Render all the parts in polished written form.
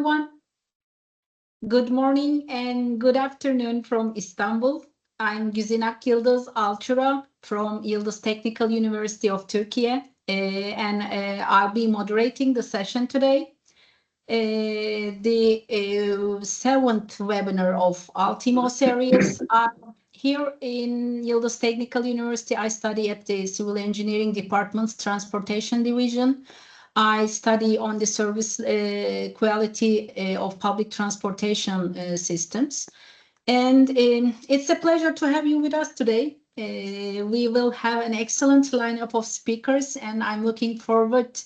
everyone. Good morning and good afternoon from Istanbul. I'm Güzin Akyıldız Alçura from Yıldız Technical University of Turkey, and I'll be moderating the session today. The seventh webinar of ULTIMO series. Here in Yıldız Technical University, I study at the Civil Engineering Department's Transportation Division. I study on the service quality of public transportation systems. And it's a pleasure to have you with us today. We will have an excellent lineup of speakers, and I'm looking forward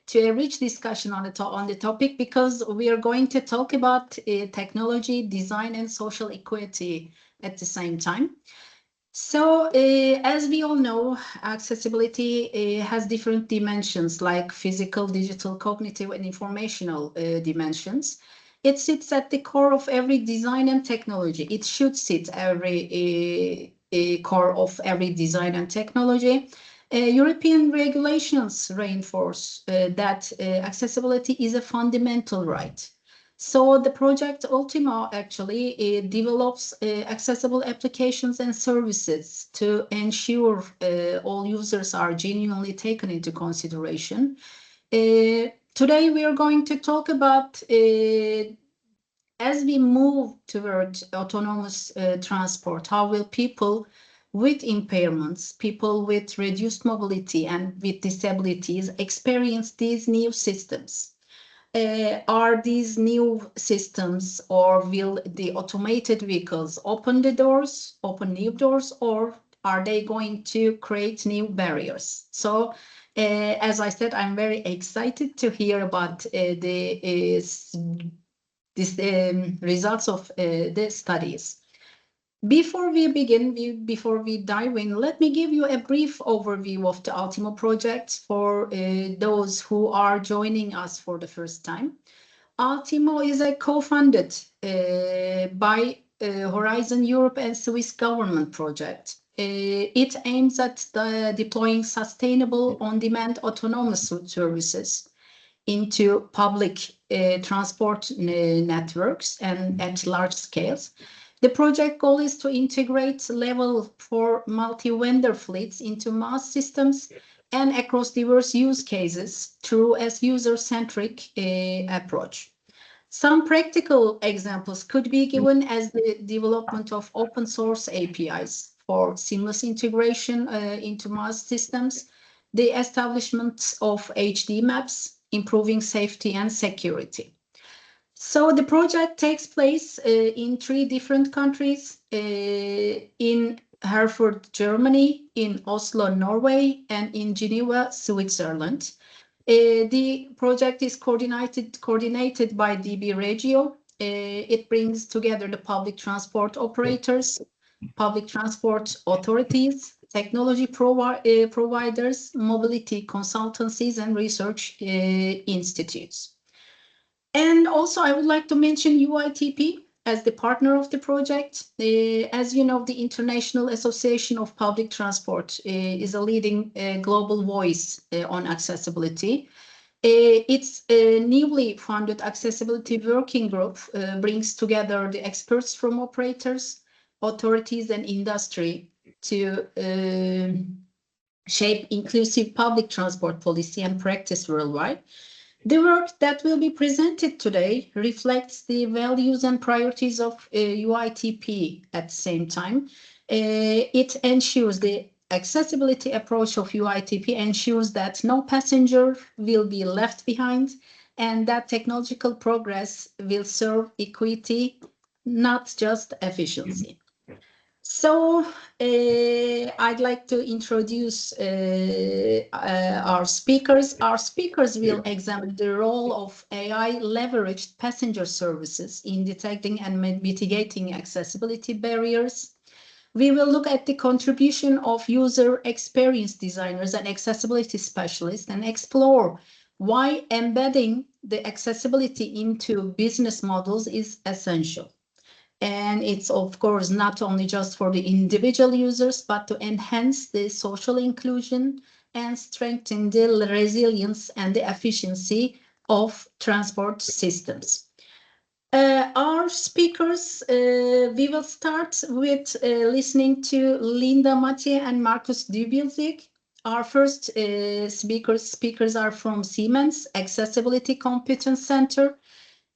to a rich discussion on the topic, because we are going to talk about technology, design, and social equity at the same time. So, as we all know, accessibility has different dimensions, like physical, digital, cognitive, and informational dimensions. It sits at the core of every design and technology. It should sit every core of every design and technology. European regulations reinforce that accessibility is a fundamental right. So the project ULTIMO actually develops accessible applications and services to ensure all users are genuinely taken into consideration. Today we are going to talk about as we move toward autonomous transport, how will people with impairments, people with reduced mobility and with disabilities experience these new systems? Are these new systems, or will the automated vehicles open new doors, or are they going to create new barriers? So, as I said, I'm very excited to hear about the results of the studies. Before we begin, before we dive in, let me give you a brief overview of the ULTIMO project for those who are joining us for the first time. ULTIMO is a co-funded by Horizon Europe and Swiss government project. It aims at deploying sustainable on-demand autonomous services into public transport networks and at large scales. The project goal is to integrate level 4 multi-vendor fleets into mass systems and across diverse use cases through a user-centric approach. Some practical examples could be given as the development of open source APIs for seamless integration into mass systems, the establishment of HD maps, improving safety and security. So the project takes place in 3 different countries, in Herford, Germany, in Oslo, Norway, and in Geneva, Switzerland. The project is coordinated by DB Regio. It brings together the public transport operators, public transport authorities, technology providers, mobility consultancies, and research institutes. And also, I would like to mention UITP as the partner of the project. As you know, the International Association of Public Transport is a leading global voice on accessibility. Its newly funded Accessibility Working Group brings together the experts from operators, authorities, and industry to shape inclusive public transport policy and practice worldwide. The work that will be presented today reflects the values and priorities of UITP at the same time. It ensures the accessibility approach of UITP ensures that no passenger will be left behind, and that technological progress will serve equity, not just efficiency. So I'd like to introduce our speakers. Our speakers will examine the role of AI-leveraged passenger services in detecting and mitigating accessibility barriers. We will look at the contribution of user experience designers and accessibility specialists and explore why embedding the accessibility into business models is essential. And it's, of course, not only just for the individual users, but to enhance the social inclusion and strengthen the resilience and the efficiency of transport systems. Our speakers, we will start with listening to Linda Mathieu and Markus Dübelzig. Our first speakers are from Siemens Accessibility Competence Center.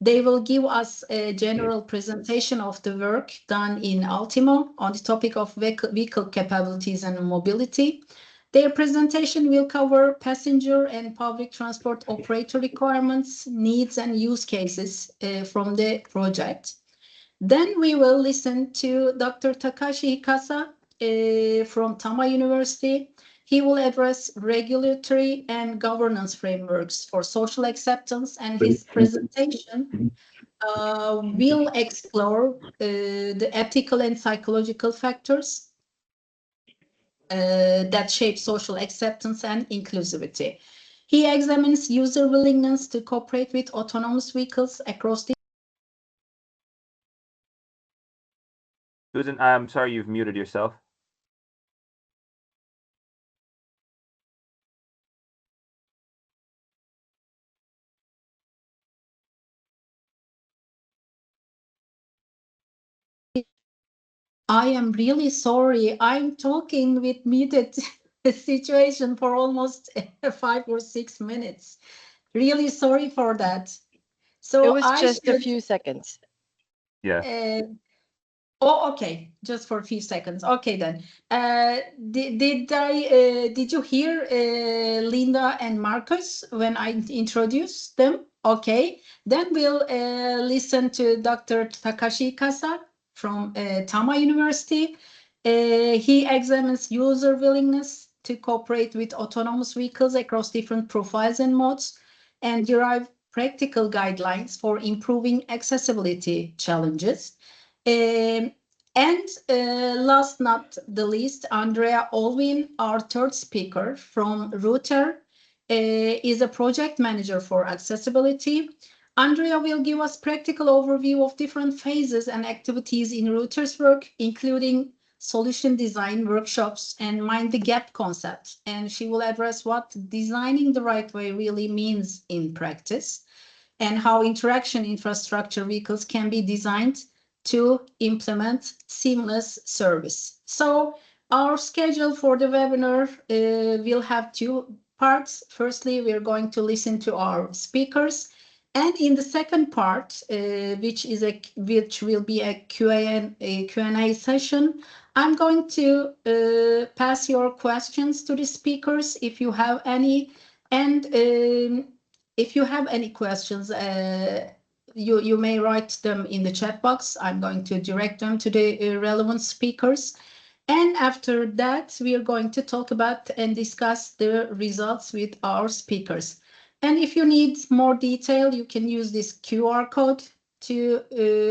They will give us a general presentation of the work done in ULTIMO on the topic of vehicle capabilities and mobility. Their presentation will cover passenger and public transport operator requirements, needs, and use cases from the project. Then we will listen to Dr. Takashi Hikasa from Tama University. He will address regulatory and governance frameworks for social acceptance, and his presentation will explore the ethical and psychological factors that shape social acceptance and inclusivity. He examines user willingness to cooperate with autonomous vehicles across the... Güzin, I'm sorry, you've muted yourself. I am really sorry. I'm talking with muted situation for almost 5 or 6 minutes. Really sorry for that. So it was just a few seconds. Yeah. Oh, okay. Just for a few seconds. Okay, then. Did you hear Linda and Marcus when I introduced them? Okay. Then we'll listen to Dr. Takashi Kasa from Tama University. He examines user willingness to cooperate with autonomous vehicles across different profiles and modes and derive practical guidelines for improving accessibility challenges. And last not the least, Andrea Olvin, our third speaker from Router, is a project manager for accessibility. Andrea will give us practical overview of different phases and activities in Router's work, including solution design workshops and mind the gap concept. And she will address what designing the right way really means in practice and how interaction infrastructure vehicles can be designed to implement seamless service. So our schedule for the webinar will have 2 parts. Firstly, we're going to listen to our speakers. And in the second part, which will be a Q&A session, I'm going to pass your questions to the speakers if you have any. And if you have any questions, you may write them in the chat box. I'm going to direct them to the relevant speakers. And after that, we are going to talk about and discuss the results with our speakers. And if you need more detail, you can use this QR code to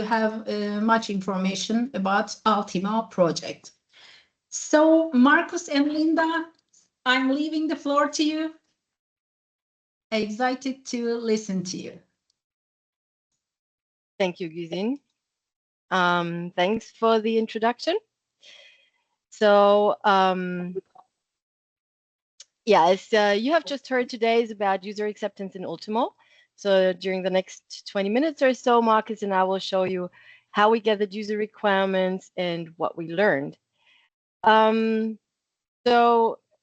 have much information about ULTIMO project. So Marcus and Linda, I'm leaving the floor to you. Excited to listen to you. Thank you, Güzin. Thanks for the introduction. So, yeah, as you have just heard, today is about user acceptance in ULTIMO. So during the next 20 minutes or so, Marcus and I will show you how we gathered user requirements and what we learned. So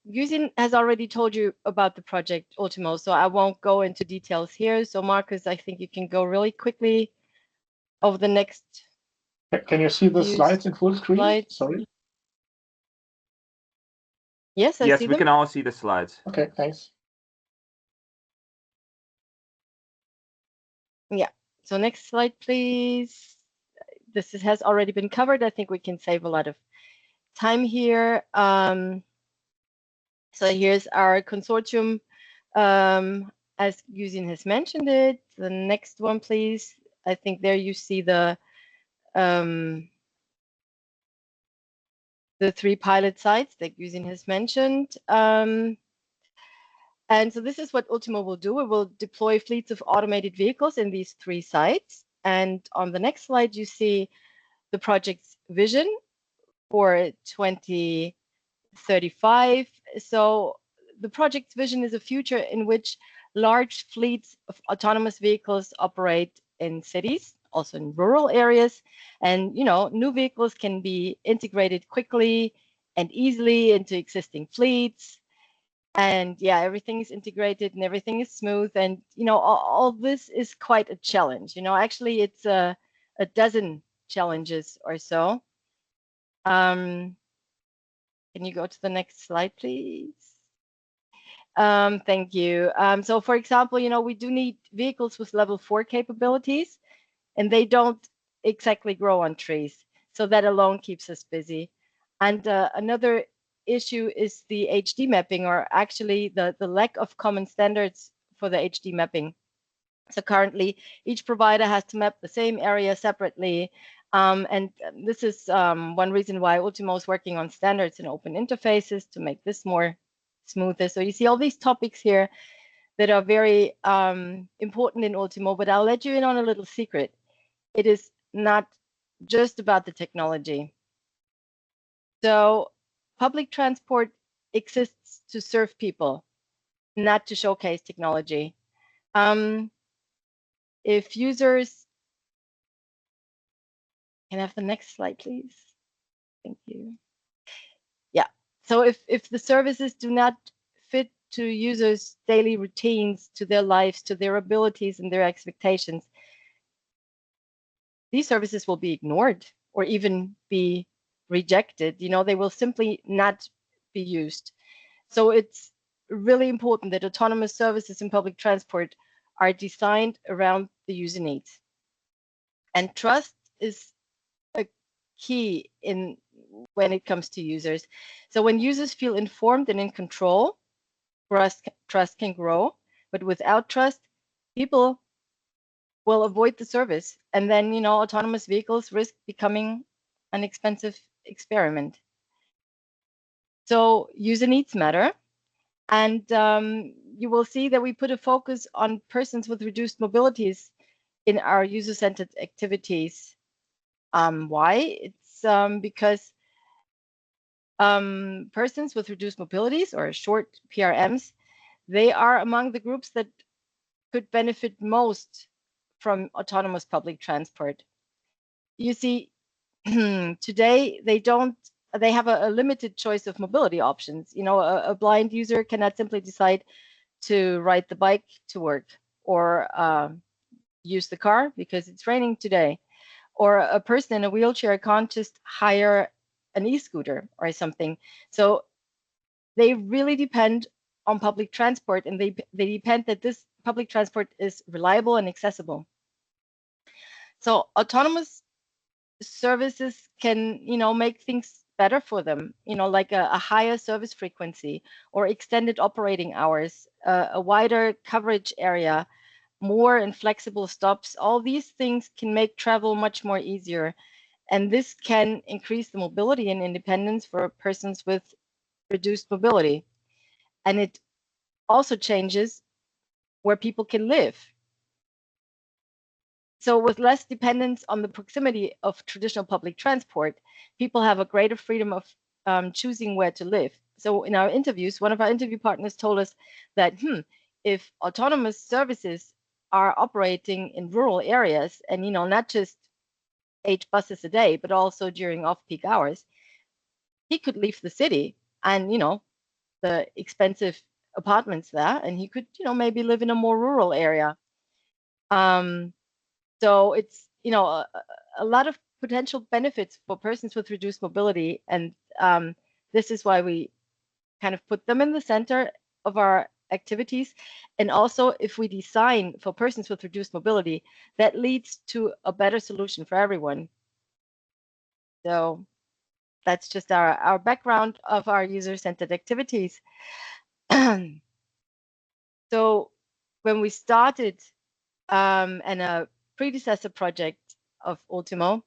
Güzin has already told you about the project ULTIMO, so I won't go into details here. So Marcus, I think you can go really quickly over the next. Can you see the slides in full screen? Sorry. Yes, I see them. Yes, we can all see the slides. Okay, thanks. Yeah. So next slide, please. This has already been covered. I think we can save a lot of time here. So here's our consortium, as Güzin has mentioned it. The next one, please. I think there you see the 3 pilot sites that Güzin has mentioned. And so this is what ULTIMO will do. It will deploy fleets of automated vehicles in these 3 sites. And on the next slide, you see the project's vision for 2035. So the project's vision is a future in which large fleets of autonomous vehicles operate in cities also in rural areas. And, new vehicles can be integrated quickly and easily into existing fleets. And yeah, everything is integrated and everything is smooth. And, all this is quite a challenge. Actually, it's a dozen challenges or so. Can you go to the next slide, please? Thank you. So for example, we do need vehicles with level 4 capabilities, and they don't exactly grow on trees. So that alone keeps us busy. And another issue is the HD mapping, or actually the lack of common standards for the HD mapping. So currently, each provider has to map the same area separately. And this is one reason why ULTIMO is working on standards and open interfaces to make this more smoother. So you see all these topics here that are very important in ULTIMO, but I'll let you in on a little secret. It is not just about the technology. So public transport exists to serve people, not to showcase technology. If users can have the next slide, please. Thank you. Yeah, so if the services do not fit to users' daily routines, to their lives, to their abilities and their expectations, these services will be ignored or even be rejected. They will simply not be used. So it's really important that autonomous services in public transport are designed around the user needs. And trust is a key when it comes to users. So when users feel informed and in control, trust can grow. But without trust, people will avoid the service. And then, autonomous vehicles risk becoming an expensive experiment. So user needs matter. And you will see that we put a focus on persons with reduced mobilities in our user-centered activities. Why? It's because persons with reduced mobilities, or short PRMs, they are among the groups that could benefit most from autonomous public transport. You see, today they have a limited choice of mobility options. A blind user cannot simply decide to ride the bike to work, or use the car because it's raining today. Or a person in a wheelchair can't just hire an e-scooter or something. So they really depend on public transport, and they depend that this public transport is reliable and accessible. So autonomous services can, make things better for them, like a higher service frequency or extended operating hours, a wider coverage area, more and flexible stops. All these things can make travel much more easier. And this can increase the mobility and independence for persons with reduced mobility. And it also changes where people can live. So with less dependence on the proximity of traditional public transport, people have a greater freedom of choosing where to live. So in our interviews, one of our interview partners told us that if autonomous services are operating in rural areas, and not just 8 buses a day, but also during off-peak hours, he could leave the city and the expensive apartments there, and he could maybe live in a more rural area. So it's a lot of potential benefits for persons with reduced mobility, and this is why we kind of put them in the center of our activities. And also, if we design for persons with reduced mobility, that leads to a better solution for everyone. So that's just our background of our user-centered activities. So when we started and a predecessor project of ULTIMO,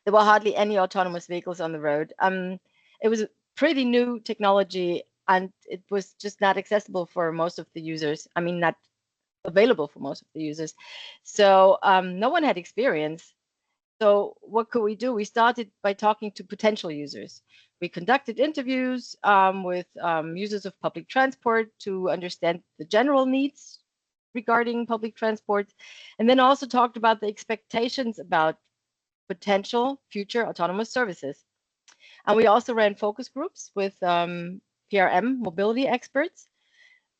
there were hardly any autonomous vehicles on the road. It was a pretty new technology, and it was just not accessible for most of the users. I mean, not available for most of the users. So no one had experience. So what could we do? We started by talking to potential users. We conducted interviews with users of public transport to understand the general needs regarding public transport, and then also talked about the expectations about potential future autonomous services. And we also ran focus groups with PRM mobility experts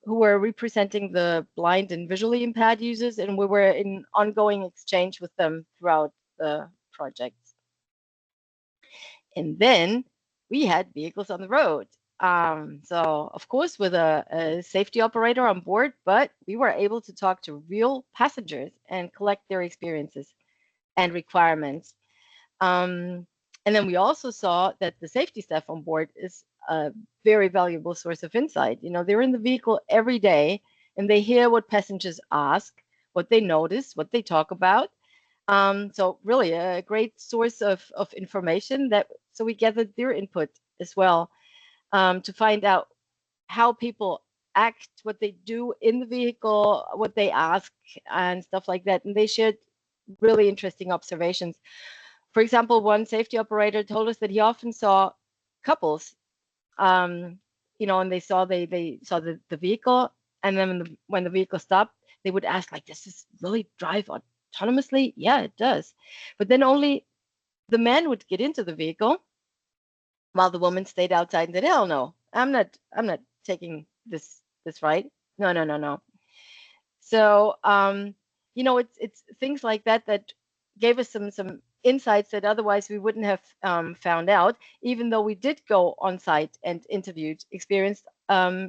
who were representing the blind and visually impaired users, and we were in ongoing exchange with them throughout the project. And then we had vehicles on the road. So of course with a safety operator on board, but we were able to talk to real passengers and collect their experiences and requirements. And then we also saw that the safety staff on board is a very valuable source of insight. You know, they're in the vehicle every day and they hear what passengers ask, what they notice, what they talk about. So really a great source of information so we gathered their input as well, to find out how people act, what they do in the vehicle, what they ask and stuff like that. And they shared really interesting observations. For example, one safety operator told us that he often saw couples, you know, and they saw the vehicle, and then when the vehicle stopped, they would ask, like, does this really drive autonomously? Yeah, it does. But then only the man would get into the vehicle while the woman stayed outside and said, hell no, I'm not taking this ride. No. So, you know, it's things like that gave us some insights that otherwise we wouldn't have found out, even though we did go on site and interviewed experienced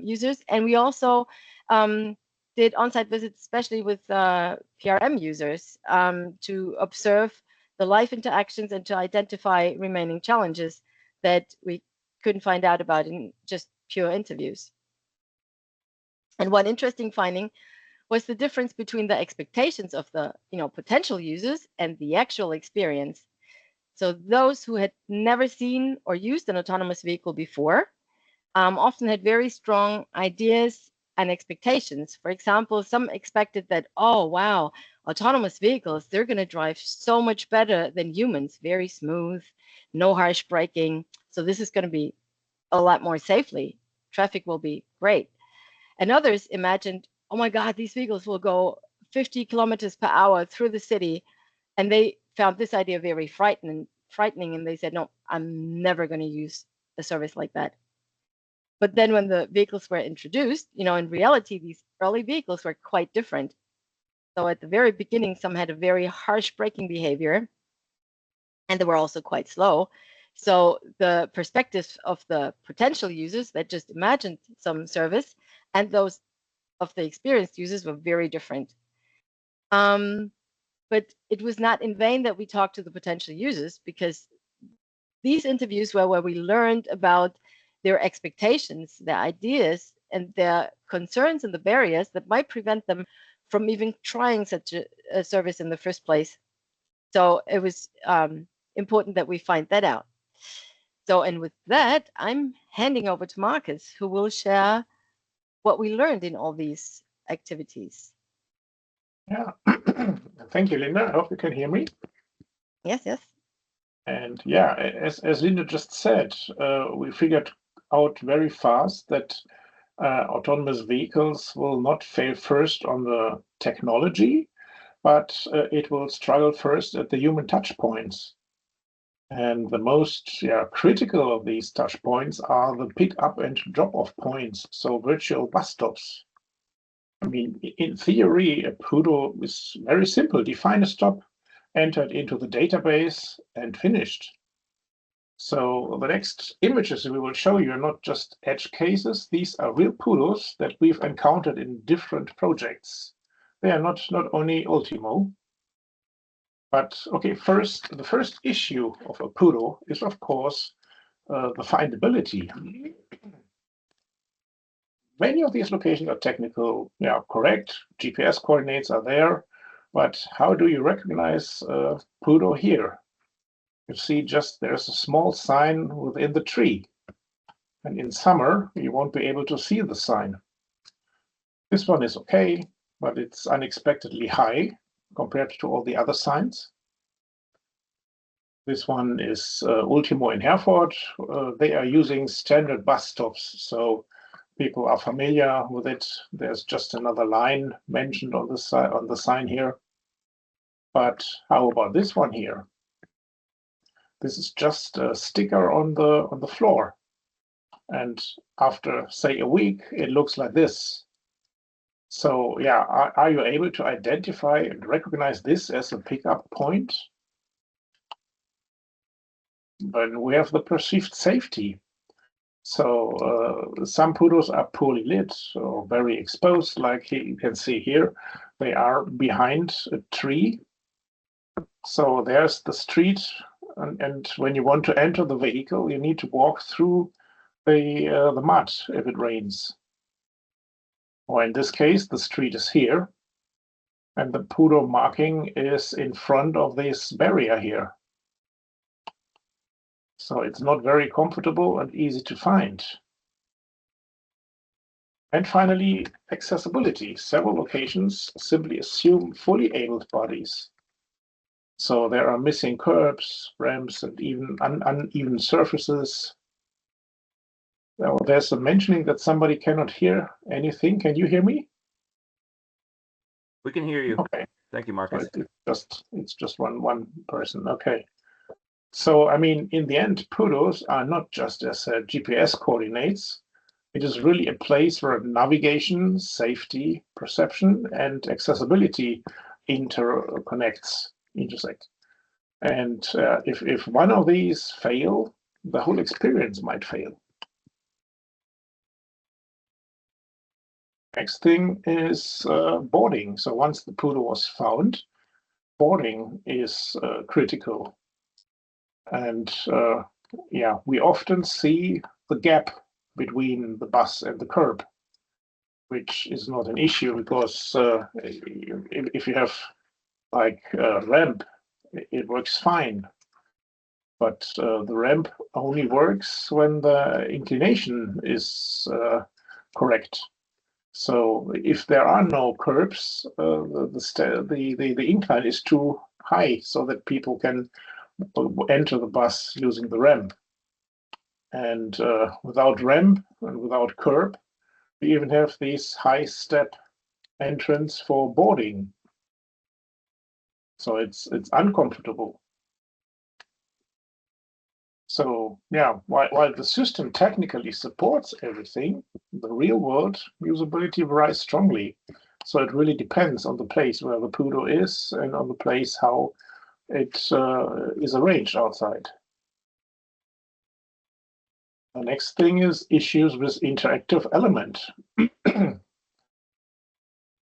users. And we also did on-site visits, especially with PRM users, to observe the live interactions and to identify remaining challenges that we couldn't find out about in just pure interviews. And one interesting finding was the difference between the expectations of the potential users and the actual experience. So those who had never seen or used an autonomous vehicle before often had very strong ideas and expectations. For example, some expected that, oh, wow, autonomous vehicles, they're going to drive so much better than humans, very smooth, no harsh braking. So this is going to be a lot more safely. Traffic will be great. And others imagined, oh my God, these vehicles will go 50 kilometers per hour through the city. And they found this idea very frightening. And they said, no, I'm never going to use a service like that. But then when the vehicles were introduced, in reality, these early vehicles were quite different. So at the very beginning, some had a very harsh braking behavior, and they were also quite slow. So the perspectives of the potential users that just imagined some service and those of the experienced users were very different. But it was not in vain that we talked to the potential users, because these interviews were where we learned about their expectations, their ideas, and their concerns and the barriers that might prevent them from even trying such a service in the first place. So it was important that we find that out. So, and with that, I'm handing over to Marcus, who will share what we learned in all these activities. Yeah, thank you, Linda. I hope you can hear me. Yes. And yeah, as Linda just said, we figured out very fast that autonomous vehicles will not fail first on the technology, but it will struggle first at the human touch points. And the most critical of these touch points are the pick up and drop off points, so virtual bus stops. I mean, in theory, a PUDO is very simple. Define a stop, entered into the database, and finished. So the next images we will show you are not just edge cases. These are real PUDOs that we've encountered in different projects. They are not only ULTIMO. But okay, the first issue of a PUDO is, of course, the findability. Many of these locations are technical, correct. GPS coordinates are there, but how do you recognize PUDO here? You see, there's a small sign within the tree, and in summer you won't be able to see the sign. This one is okay, but it's unexpectedly high compared to all the other signs. This one is ULTIMO in Herford. They are using standard bus stops, so people are familiar with it. There's just another line mentioned on the side on the sign here. But how about this one here? This is just a sticker on the floor. And after, say, a week, it looks like this. So yeah, are you able to identify and recognize this as a pickup point? Then we have the perceived safety. So some poodles are poorly lit or very exposed, like you can see here. They are behind a tree. So there's the street, and when you want to enter the vehicle, you need to walk through the mud if it rains. Or in this case, the street is here, and the poodle marking is in front of this barrier here. So it's not very comfortable and easy to find. And finally, accessibility. Several locations simply assume fully abled bodies. So there are missing curbs, ramps, and even uneven surfaces. Now, there's a mentioning that somebody cannot hear anything. Can you hear me? We can hear you. Okay. Thank you, Marcus. It's just one person. Okay. So, I mean, in the end, poodles are not just as GPS coordinates. It is really a place where navigation, safety, perception, and accessibility intersect. And if one of these fail, the whole experience might fail. Next thing is boarding. So once the poodle was found, boarding is critical. And yeah, we often see the gap between the bus and the curb, which is not an issue because if you have like a ramp, it works fine. But the ramp only works when the inclination is correct. So if there are no curbs, the incline is too high so that people can enter the bus using the ramp. And without ramp and without curb, we even have these high step entrance for boarding. So it's uncomfortable. So yeah, while the system technically supports everything, the real world usability varies strongly. So it really depends on the place where the poodle is and on the place how it is arranged outside. The next thing is issues with interactive element.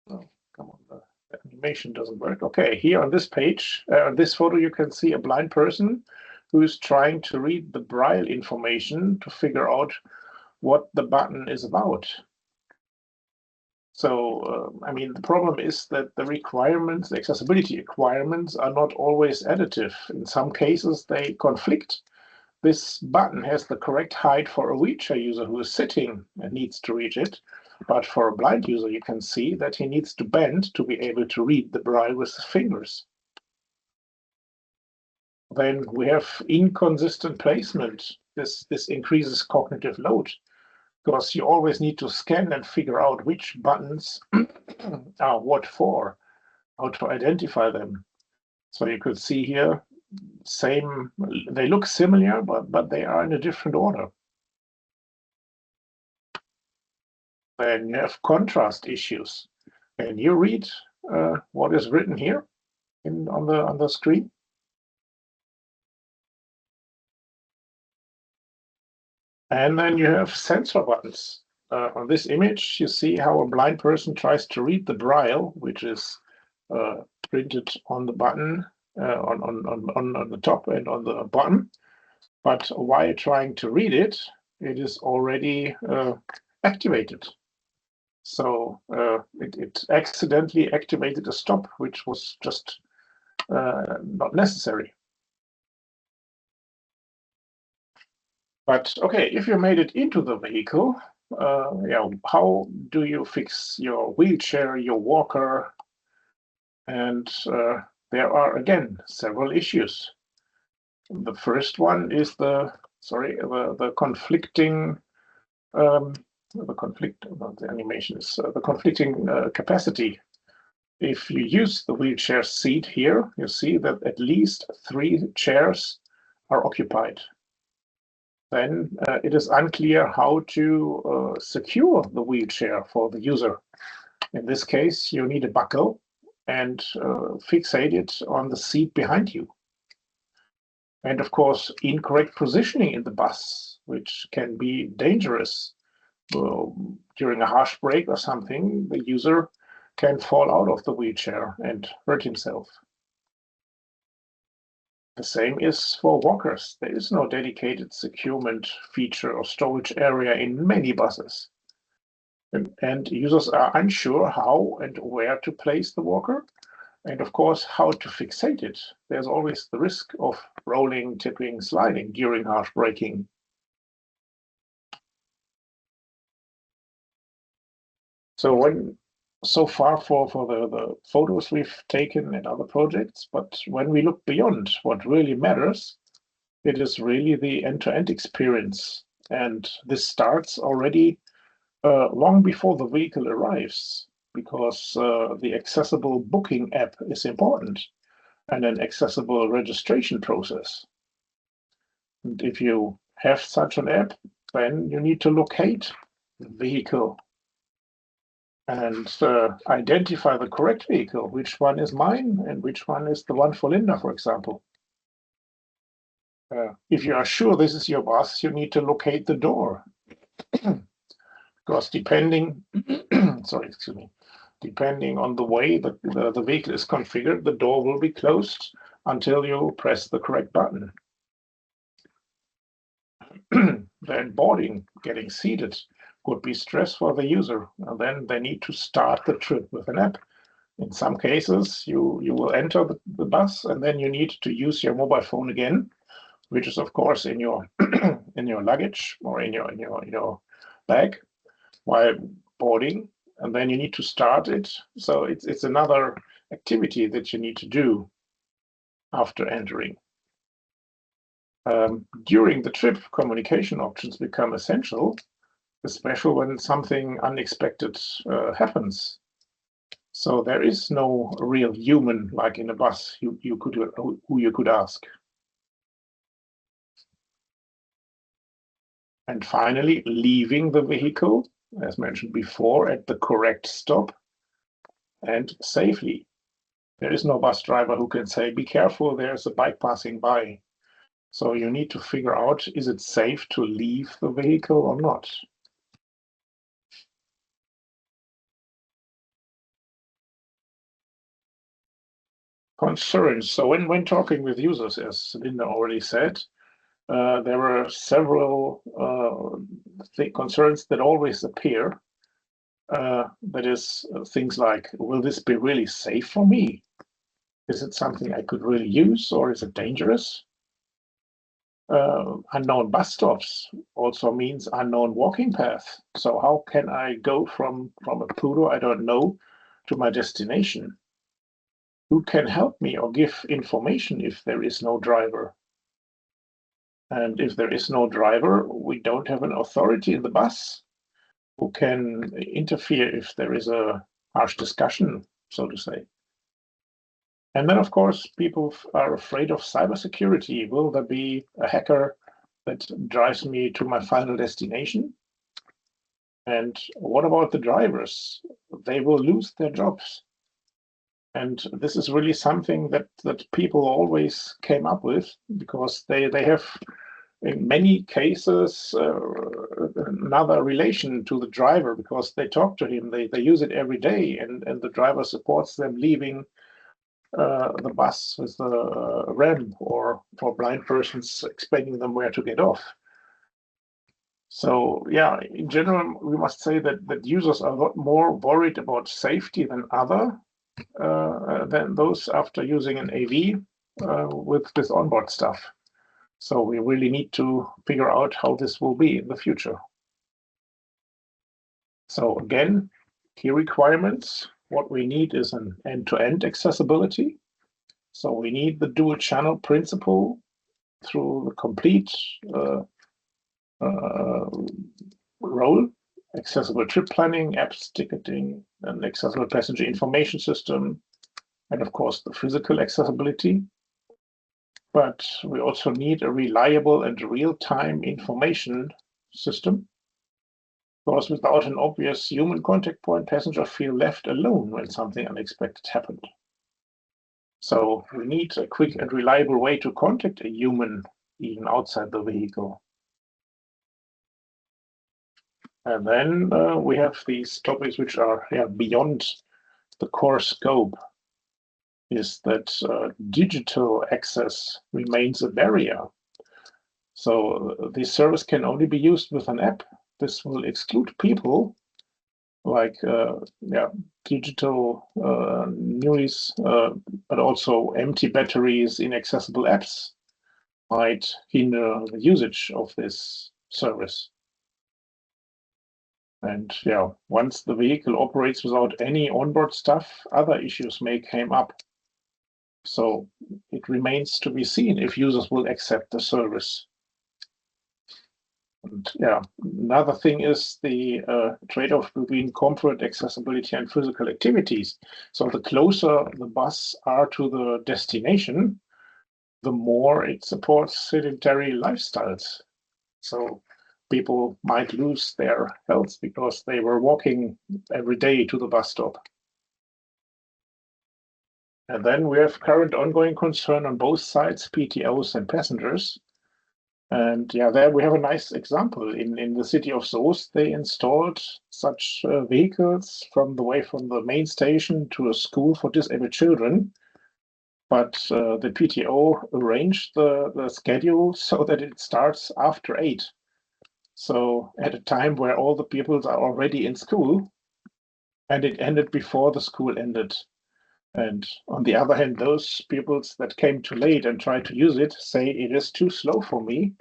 Oh, come on, the animation doesn't work. Okay, here on this page, on this photo, you can see a blind person who is trying to read the Braille information to figure out what the button is about. So, I mean, the problem is that the requirements, the accessibility requirements are not always additive. In some cases, they conflict. This button has the correct height for a wheelchair user who is sitting and needs to reach it. But for a blind user, you can see that he needs to bend to be able to read the Braille with his fingers. Then we have inconsistent placement. This increases cognitive load because you always need to scan and figure out which buttons are what for, how to identify them. So you could see here, they look similar, but they are in a different order. Then you have contrast issues. Can you read what is written here on the screen? And then you have sensor buttons. On this image, you see how a blind person tries to read the Braille, which is printed on the button, on the top and on the bottom. But while trying to read it, it is already activated. So it accidentally activated a stop, which was just not necessary. But okay, if you made it into the vehicle, yeah, how do you fix your wheelchair, your walker? And there are again several issues. The first one is the conflicting the conflict, the animation is the conflicting capacity. If you use the wheelchair seat here, you see that at least 3 chairs are occupied. Then it is unclear how to secure the wheelchair for the user. In this case, you need a buckle and fixate it on the seat behind you. And of course, incorrect positioning in the bus, which can be dangerous. During a harsh brake or something, the user can fall out of the wheelchair and hurt himself. The same is for walkers. There is no dedicated securement feature or storage area in many buses. And users are unsure how and where to place the walker, and of course, how to fixate it. There's always the risk of rolling, tipping, sliding during harsh braking. So far for the photos we've taken in other projects, but when we look beyond what really matters, it is really the end-to-end experience. And this starts already long before the vehicle arrives, because the accessible booking app is important, and an accessible registration process. And if you have such an app, then you need to locate the vehicle and identify the correct vehicle, which one is mine and which one is the one for Linda, for example. If you are sure this is your bus, you need to locate the door. Because depending on the way that the vehicle is configured, the door will be closed until you press the correct button. Then boarding, getting seated, could be stress for the user, and then they need to start the trip with an app. In some cases, you will enter the bus, and then you need to use your mobile phone again, which is of course in your in your luggage or in your bag while boarding, and then you need to start it. So it's another activity that you need to do after entering. During the trip, communication options become essential, especially when something unexpected happens. So there is no real human like in a bus who you could ask. And finally, leaving the vehicle, as mentioned before, at the correct stop and safely. There is no bus driver who can say, be careful, there's a bike passing by. So you need to figure out, is it safe to leave the vehicle or not? Concerns. So when talking with users, as Linda already said, there were several concerns that always appear. That is things like, will this be really safe for me? Is it something I could really use, or is it dangerous? Unknown bus stops also means unknown walking path. So how can I go from a Pudo I don't know to my destination? Who can help me or give information if there is no driver? And if there is no driver, we don't have an authority in the bus who can interfere if there is a harsh discussion, so to say. And then, of course, people are afraid of cybersecurity. Will there be a hacker that drives me to my final destination? And what about the drivers? They will lose their jobs. And this is really something that people always came up with, because they have, in many cases, another relation to the driver, because they talk to him, they use it every day, and the driver supports them leaving the bus with the ramp, or for blind persons, explaining them where to get off. So yeah, in general, we must say that users are a lot more worried about safety than those after using an AV with this onboard stuff. So we really need to figure out how this will be in the future. So again, key requirements. What we need is an end-to-end accessibility. So we need the dual channel principle through the complete role, accessible trip planning, apps, ticketing, an accessible passenger information system, and of course the physical accessibility. But we also need a reliable and real-time information system, because without an obvious human contact point, passengers feel left alone when something unexpected happened. So we need a quick and reliable way to contact a human even outside the vehicle. And then we have these topics which are beyond the core scope, is that digital access remains a barrier. So this service can only be used with an app. This will exclude people like digital noise, but also empty batteries, inaccessible apps might hinder the usage of this service. And once the vehicle operates without any onboard stuff, other issues may come up. So it remains to be seen if users will accept the service. And another thing is the trade-off between comfort, accessibility, and physical activities. So the closer the bus are to the destination, the more it supports sedentary lifestyles. So people might lose their health because they were walking every day to the bus stop. And then we have current ongoing concern on both sides, PTOs and passengers. And there we have a nice example. In the city of Soest, they installed such vehicles from the main station to a school for disabled children. But the PTO arranged the schedule so that it starts after 8. So at a time where all the pupils are already in school, and it ended before the school ended. And on the other hand, those pupils that came too late and tried to use it say it is too slow for me,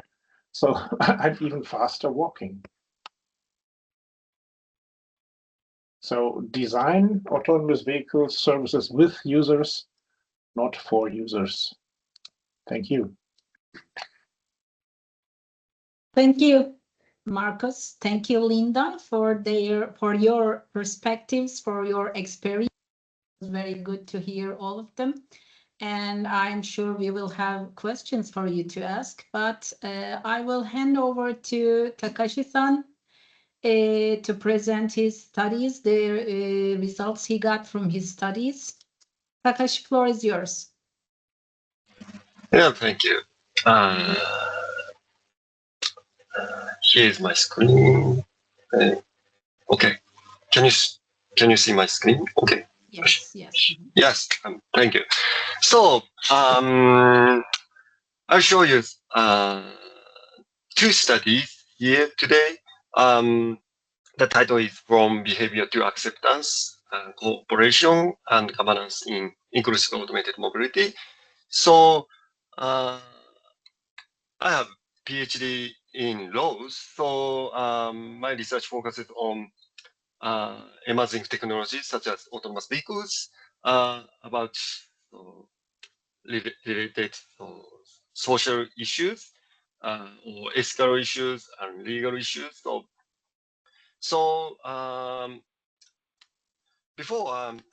so I'm even faster walking. So design autonomous vehicle services with users, not for users. Thank you. Thank you, Marcus. Thank you, Linda, for your perspectives, for your experience. It was very good to hear all of them. And I'm sure we will have questions for you to ask, but I will hand over to Takashi-san to present his studies, the results he got from his studies. Takashi, floor is yours. Yeah, thank you. Here's my screen. Okay, can you see my screen? Okay. Yes. Yes, thank you. So I'll show you 2 studies here today. The title is From Behavior to Acceptance, Cooperation and Governance in Inclusive Automated Mobility. So I have PhD in laws, so my research focuses on emerging technologies such as autonomous vehicles, about related social issues or ethical issues and legal issues. So before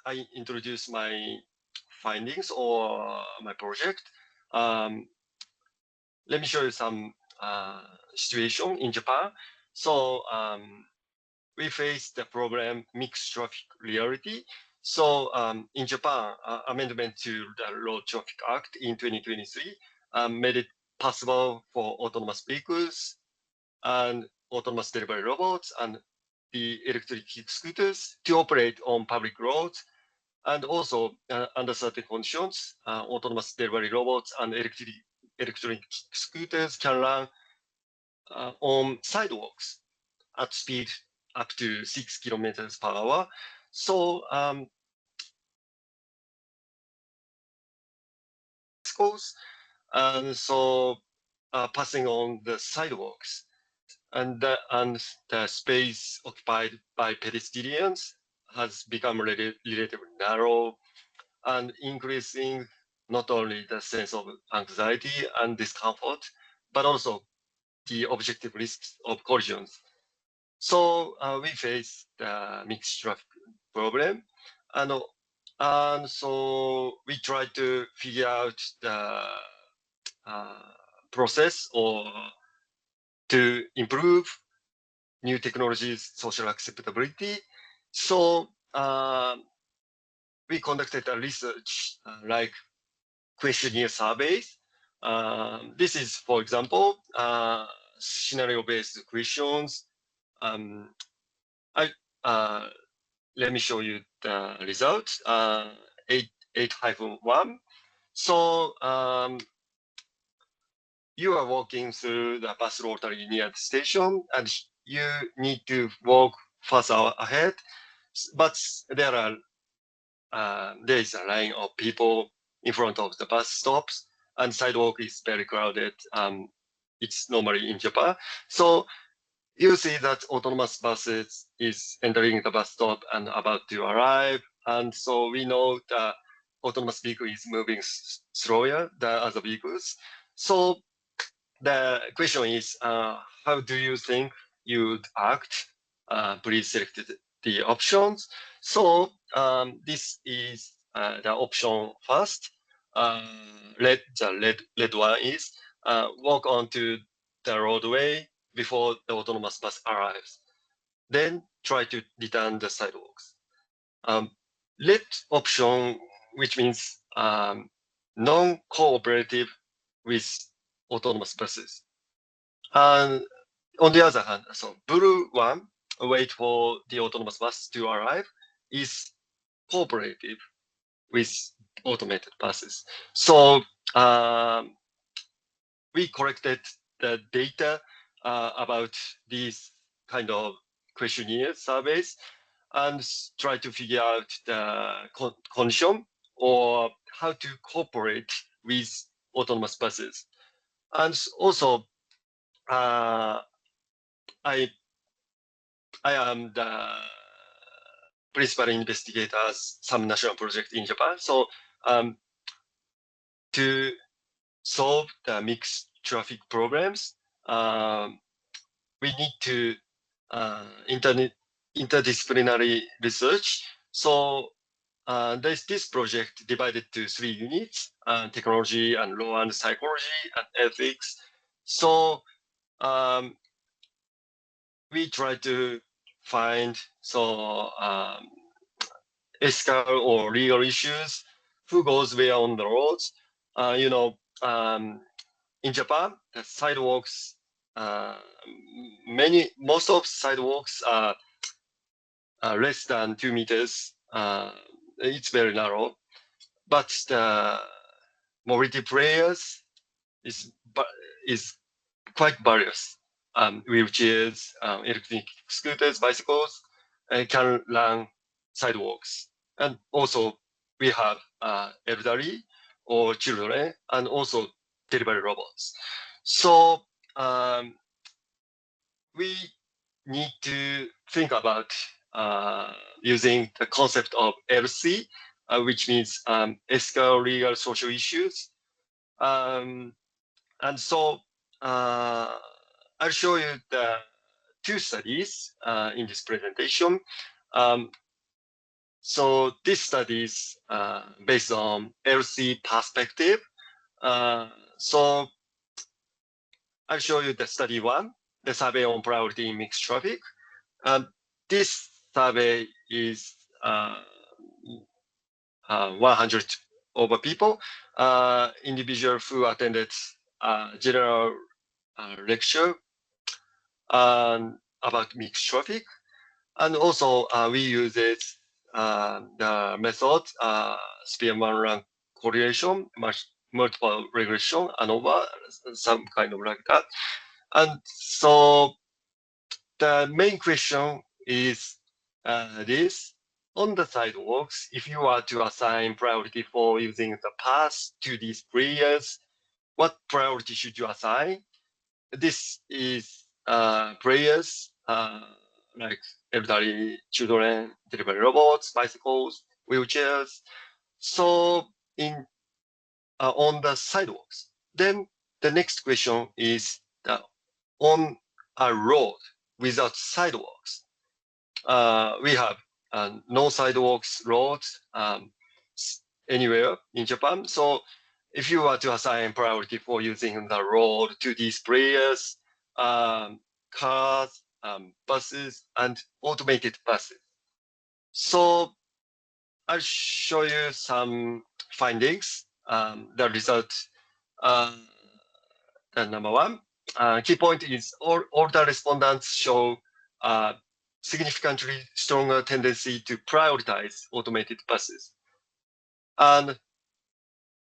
I introduce my findings or my project, let me show you some situation in Japan. So we face the problem mixed traffic reality. So in Japan, amendment to the Road Traffic Act in 2023 made it possible for autonomous vehicles and autonomous delivery robots and the electric scooters to operate on public roads. And also, under certain conditions, autonomous delivery robots and electric scooters can run on sidewalks at speed up to 6 kilometers per hour. So and so passing on the sidewalks, and the space occupied by pedestrians has become relatively narrow, and increasing not only the sense of anxiety and discomfort, but also the objective risks of collisions. So we face the mixed traffic problem, and so we try to figure out the process or to improve new technologies' social acceptability. So we conducted a research like questionnaire surveys. This is, for example, scenario-based questions. Let me show you the results. 8-1. So you are walking through the bus rotary near the station, and you need to walk further ahead. But there is a line of people in front of the bus stops, and sidewalk is very crowded. It's normally in Japan. So you see that autonomous buses is entering the bus stop and about to arrive. And so we know the autonomous vehicle is moving slower than other vehicles. So the question is, how do you think you'd act? Please select the options. So this is the option first. The red one is walk onto the roadway before the autonomous bus arrives. Then try to return the sidewalks. Red option, which means non-cooperative with autonomous buses. And on the other hand, so blue one, wait for the autonomous bus to arrive, is cooperative with automated buses. So we collected the data about these kind of questionnaire surveys and try to figure out the condition or how to cooperate with autonomous buses. And also, I am the principal investigator at some national project in Japan. So to solve the mixed traffic problems, we need to interdisciplinary research. So there's this project divided to 3 units, technology and law and psychology and ethics. So we try to find ethical or legal issues, who goes where on the roads. In Japan, the sidewalks, most of sidewalks are less than 2 meters. It's very narrow, but the mobility players is quite various. Wheelchairs, electric scooters, bicycles can run sidewalks. And also we have elderly or children and also delivery robots. So we need to think about using the concept of LC, which means ethical, legal, social issues. And so I'll show you the 2 studies in this presentation. So this study is based on LC perspective. So I'll show you the study 1, the survey on priority in mixed traffic. This survey is 100 over people, individual who attended general lecture about mixed traffic. And also we use it, the method, Spearman rank correlation, multiple regression, ANOVA, some kind of like that. And so the main question is this: on the sidewalks, if you are to assign priority for using the pass to these players, what priority should you assign? This is players like elderly children, delivery robots, bicycles, wheelchairs. So on the sidewalks. Then the next question is on a road, without sidewalks. We have no sidewalks roads anywhere in Japan. So if you were to assign priority for using the road to these players, cars, buses, and automated buses. So I'll show you some findings. The result, number one, key point is all the respondents show significantly stronger tendency to prioritize automated buses. And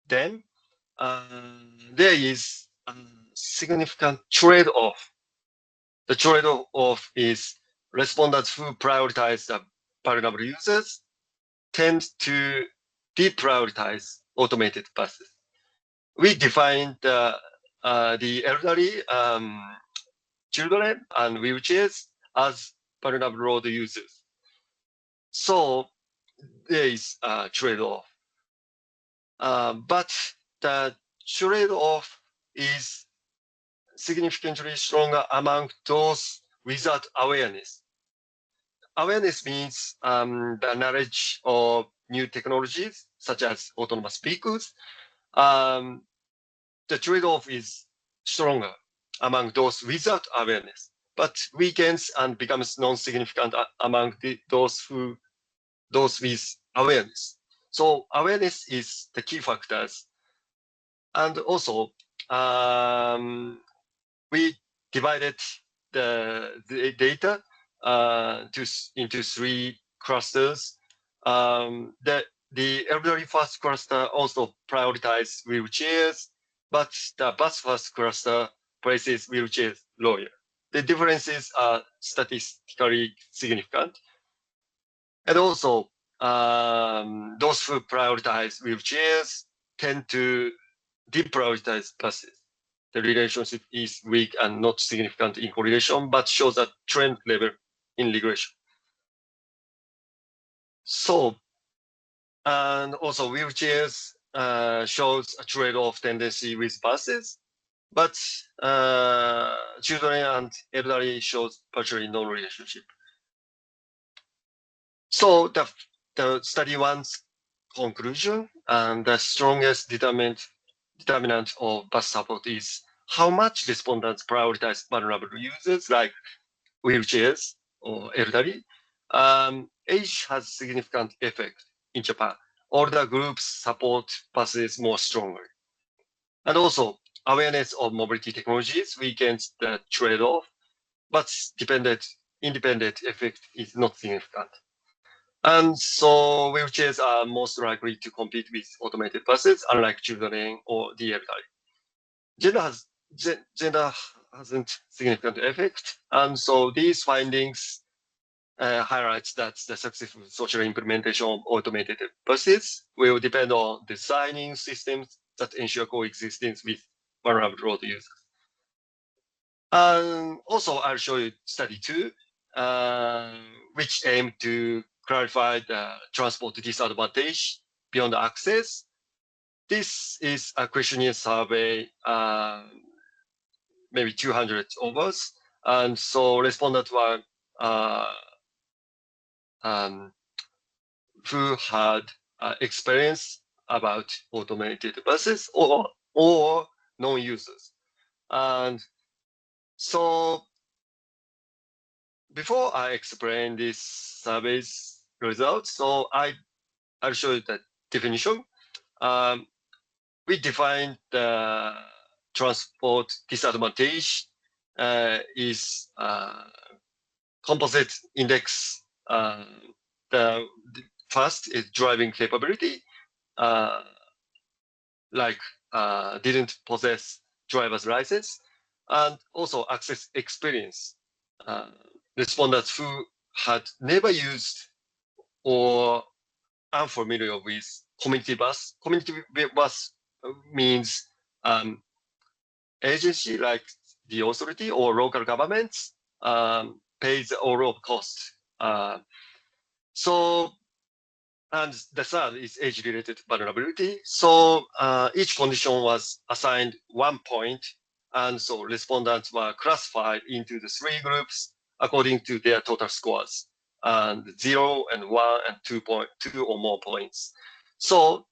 then there is a significant trade-off. The trade-off is respondents who prioritize the vulnerable users tend to deprioritize automated buses. We defined the elderly, children, and wheelchairs as vulnerable road users. So there is a trade-off. But the trade-off is significantly stronger among those without awareness. Awareness means the knowledge of new technologies, such as autonomous vehicles. The trade-off is stronger among those without awareness, but weakens and becomes non-significant among those with awareness. So awareness is the key factors. And also, we divided the data into three clusters. The elderly first cluster also prioritizes wheelchairs, but the bus first cluster places wheelchairs lower. The differences are statistically significant. And also, those who prioritize wheelchairs tend to deprioritize buses. The relationship is weak and not significant in correlation, but shows a trend level in regression. So, and also wheelchairs shows a trade-off tendency with buses, but children and elderly shows virtually no relationship. So the study one's conclusion and the strongest determinant of bus support is how much respondents prioritize vulnerable users like wheelchairs or elderly. Age has significant effect in Japan. Older groups support buses more strongly. And also, awareness of mobility technologies weakens the trade-off, but independent effect is not significant. And so wheelchairs are most likely to compete with automated buses, unlike children or the elderly. Gender hasn't significant effect, and so these findings highlights that the successful social implementation of automated buses will depend on designing systems that ensure coexistence with vulnerable road users. And also, I'll show you study 2, which aim to clarify the transport disadvantage beyond access. This is a questionnaire survey, maybe 200 of us, and so respondents were who had experience about automated buses or non-users. And so before I explain this survey's results, so I'll show you the definition. We defined the transport disadvantage is composite index. The first is driving capability, like didn't possess driver's license, and also access experience. Respondents who had never used or unfamiliar with community bus. Community bus means agency like the authority or local governments pays the overall cost. So, and the third is age-related vulnerability. So each condition was assigned 1 point, and so respondents were classified into the 3 groups according to their total scores, and 0 and 1 and 2 or more points. So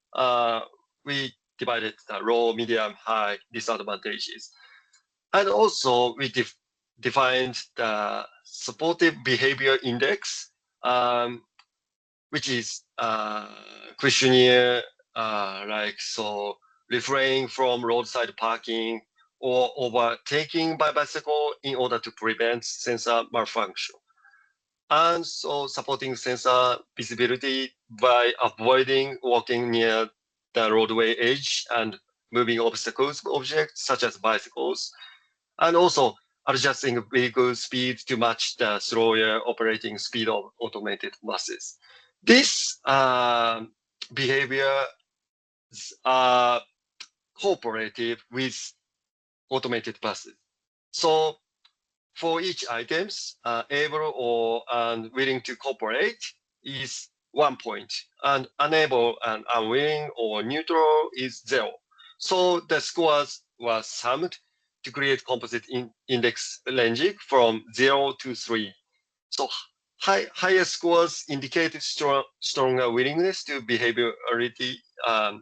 we divided the low, medium, high disadvantages. And also we defined the supportive behavior index, which is questionnaire like so refrain from roadside parking or overtaking by bicycle in order to prevent sensor malfunction. And so supporting sensor visibility by avoiding walking near the roadway edge and moving objects such as bicycles, and also adjusting vehicle speed to match the slower operating speed of automated buses. This behavior are cooperative with automated buses. So for each items, able or willing to cooperate is 1 point, and unable and unwilling or neutral is 0. So the scores were summed to create composite index ranging from 0 to 3. So higher scores indicate stronger willingness to behaviorality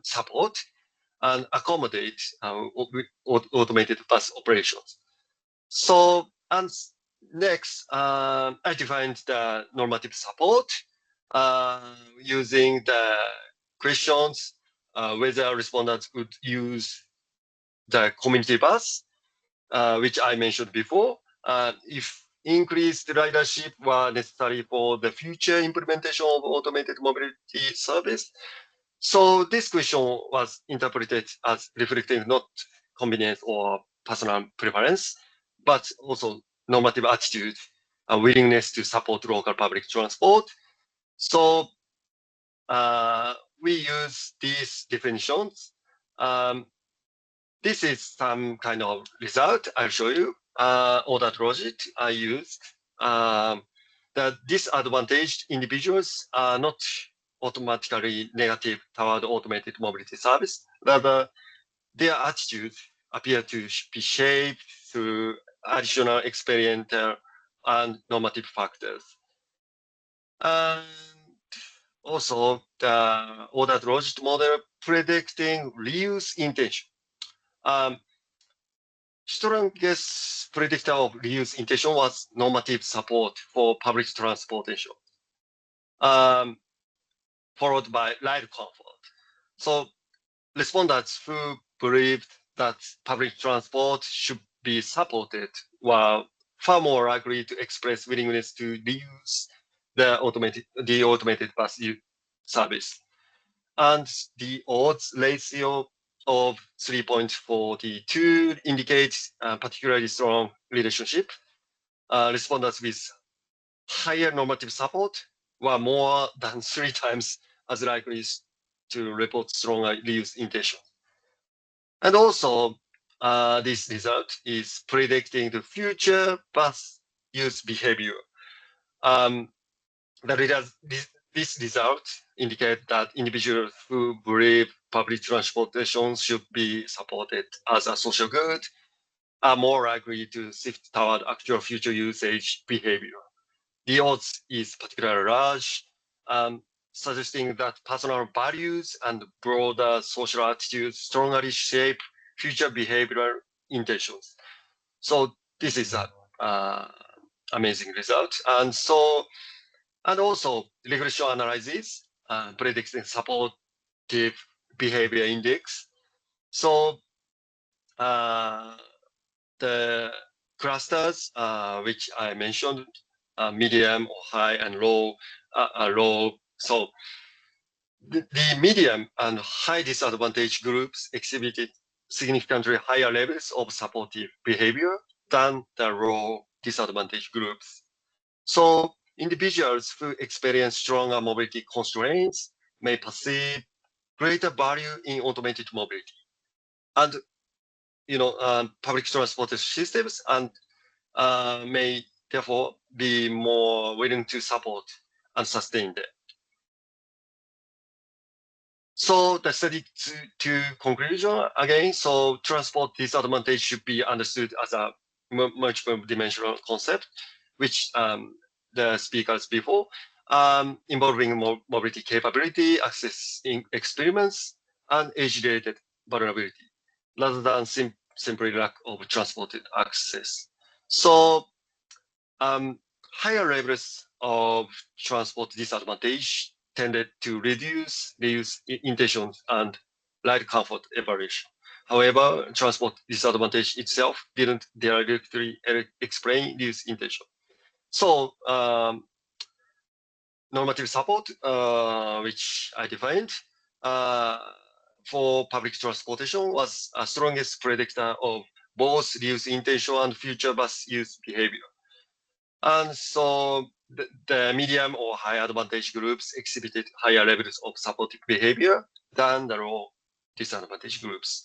support and accommodate automated bus operations. So, and next, I defined the normative support using the questions whether respondents would use the community bus, which I mentioned before, if increased ridership were necessary for the future implementation of automated mobility service. So this question was interpreted as reflecting not convenience or personal preference, but also normative attitude and willingness to support local public transport. So we use these definitions. This is some kind of result I'll show you, or that logic I used. That disadvantaged individuals are not automatically negative toward automated mobility service. Rather, their attitudes appear to be shaped through additional experiential and normative factors. And also, the ordered logic model predicting reuse intention. Strongest predictor of reuse intention was normative support for public transportation, followed by ride comfort. So respondents who believed that public transport should be supported were far more likely to express willingness to reuse the automated bus service. And the odds ratio of 3.42 indicates a particularly strong relationship. Respondents with higher normative support were more than 3 times as likely to report stronger reuse intention. And also, this result is predicting the future bus use behavior. This result indicates that individuals who believe public transportation should be supported as a social good are more likely to shift toward actual future usage behavior. The odds is particularly large, suggesting that personal values and broader social attitudes strongly shape future behavioral intentions. So this is an amazing result. And also regression analysis predicting supportive behavior index. So the clusters which I mentioned, medium or high and low, So the medium and high disadvantaged groups exhibited significantly higher levels of supportive behavior than the low disadvantaged groups. So individuals who experience stronger mobility constraints may perceive greater value in automated mobility, and public transport systems, and may therefore be more willing to support and sustain them. So the study to conclusion again. So transport disadvantage should be understood as a multiple dimensional concept, which the speakers before, involving mobility capability, access in experiments, and age-related vulnerability, rather than simply lack of transport access. So higher levels of transport disadvantage tended to reduce reuse intentions and ride comfort evaluation. However, transport disadvantage itself didn't directly explain reuse intention. So normative support, which I defined for public transportation, was a strongest predictor of both reuse intention and future bus use behavior. And so the medium or high advantage groups exhibited higher levels of supportive behavior than the low disadvantage groups.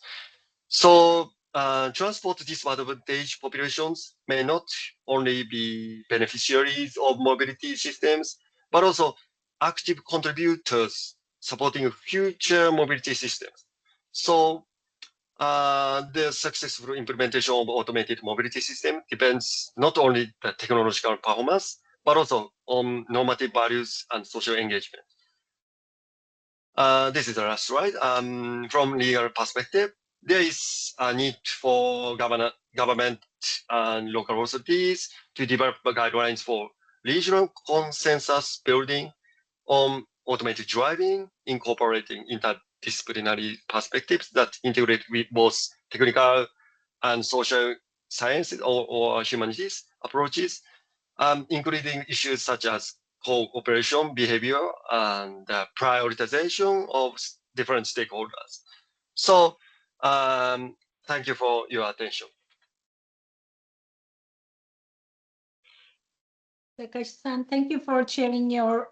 So transport disadvantaged populations may not only be beneficiaries of mobility systems, but also active contributors supporting future mobility systems. So the successful implementation of automated mobility system depends not only the technological performance, but also on normative values and social engagement. This is the last slide. From legal perspective, there is a need for government and local authorities to develop guidelines for regional consensus building on automated driving, incorporating interdisciplinary perspectives that integrate with both technical and social sciences or humanities approaches, including issues such as cooperation behavior and prioritization of different stakeholders. So thank you for your attention. Takashi-san, thank you for sharing your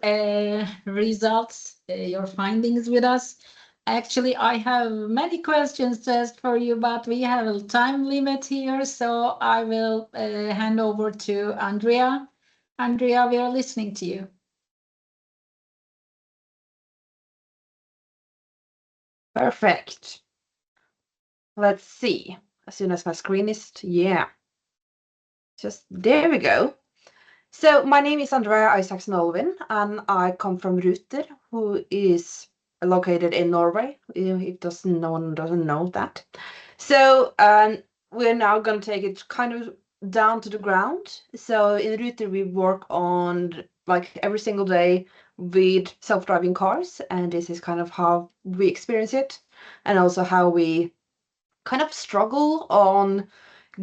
results, your findings with us. Actually, I have many questions to ask for you, but we have a time limit here, so I will hand over to Andrea. Andrea, we are listening to you. Perfect. Let's see. As soon as my screen is, just there we go. So my name is Andrea Isaacson Olvin, and I come from Ruter, who is located in Norway. If no one doesn't know that. So we're now going to take it kind of down to the ground. So in Ruter, we work on like every single day with self-driving cars, and this is kind of how we experience it, and also how we kind of struggle on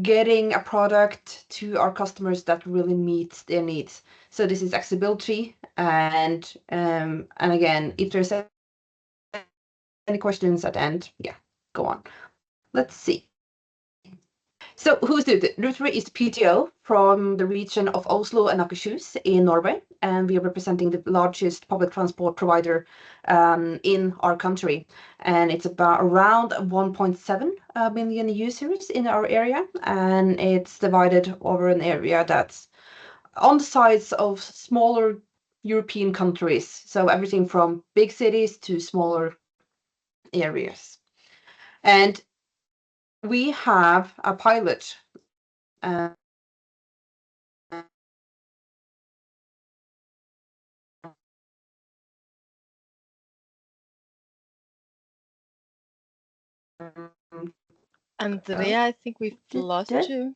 getting a product to our customers that really meets their needs. So this is accessibility, and again, if there's any questions at the end, go on. Let's see. So who's Ruter? Ruter is the PTO from the region of Oslo and Akershus in Norway, and we are representing the largest public transport provider in our country. And it's around 1.7 million users in our area, and it's divided over an area that's on the size of smaller European countries. So everything from big cities to smaller areas. And we have a pilot and Andrea, I think we've lost you.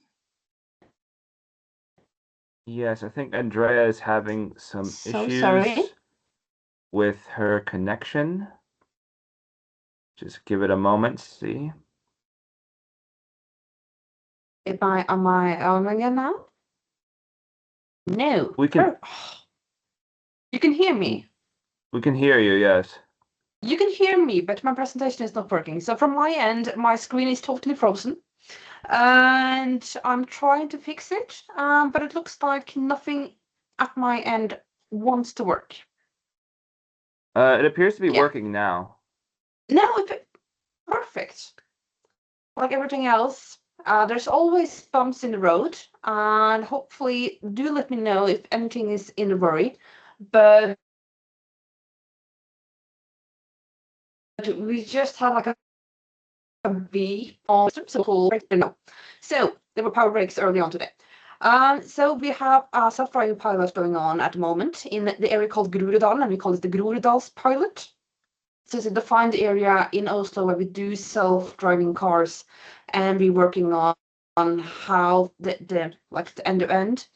Yes, I think Andrea is having some issues sorry. with her connection. Just give it a moment to see. Am I on again now? No. We can. You can hear me. We can hear you. Yes. You can hear me, but my presentation is not working. So from my end, my screen is totally frozen, and I'm trying to fix it, but it looks like nothing at my end wants to work. It appears to be working now. No, perfect. Like everything else, there's always bumps in the road, and hopefully do let me know if anything is in a worry. But we just had like a V on so cool. No. So there were power breaks early on today. So we have a self-driving pilot going on at the moment in the area called Groruddalen, and we call it the Groruddals pilot. So it's a defined area in Oslo where we do self-driving cars, and we're working on how the end-to-end,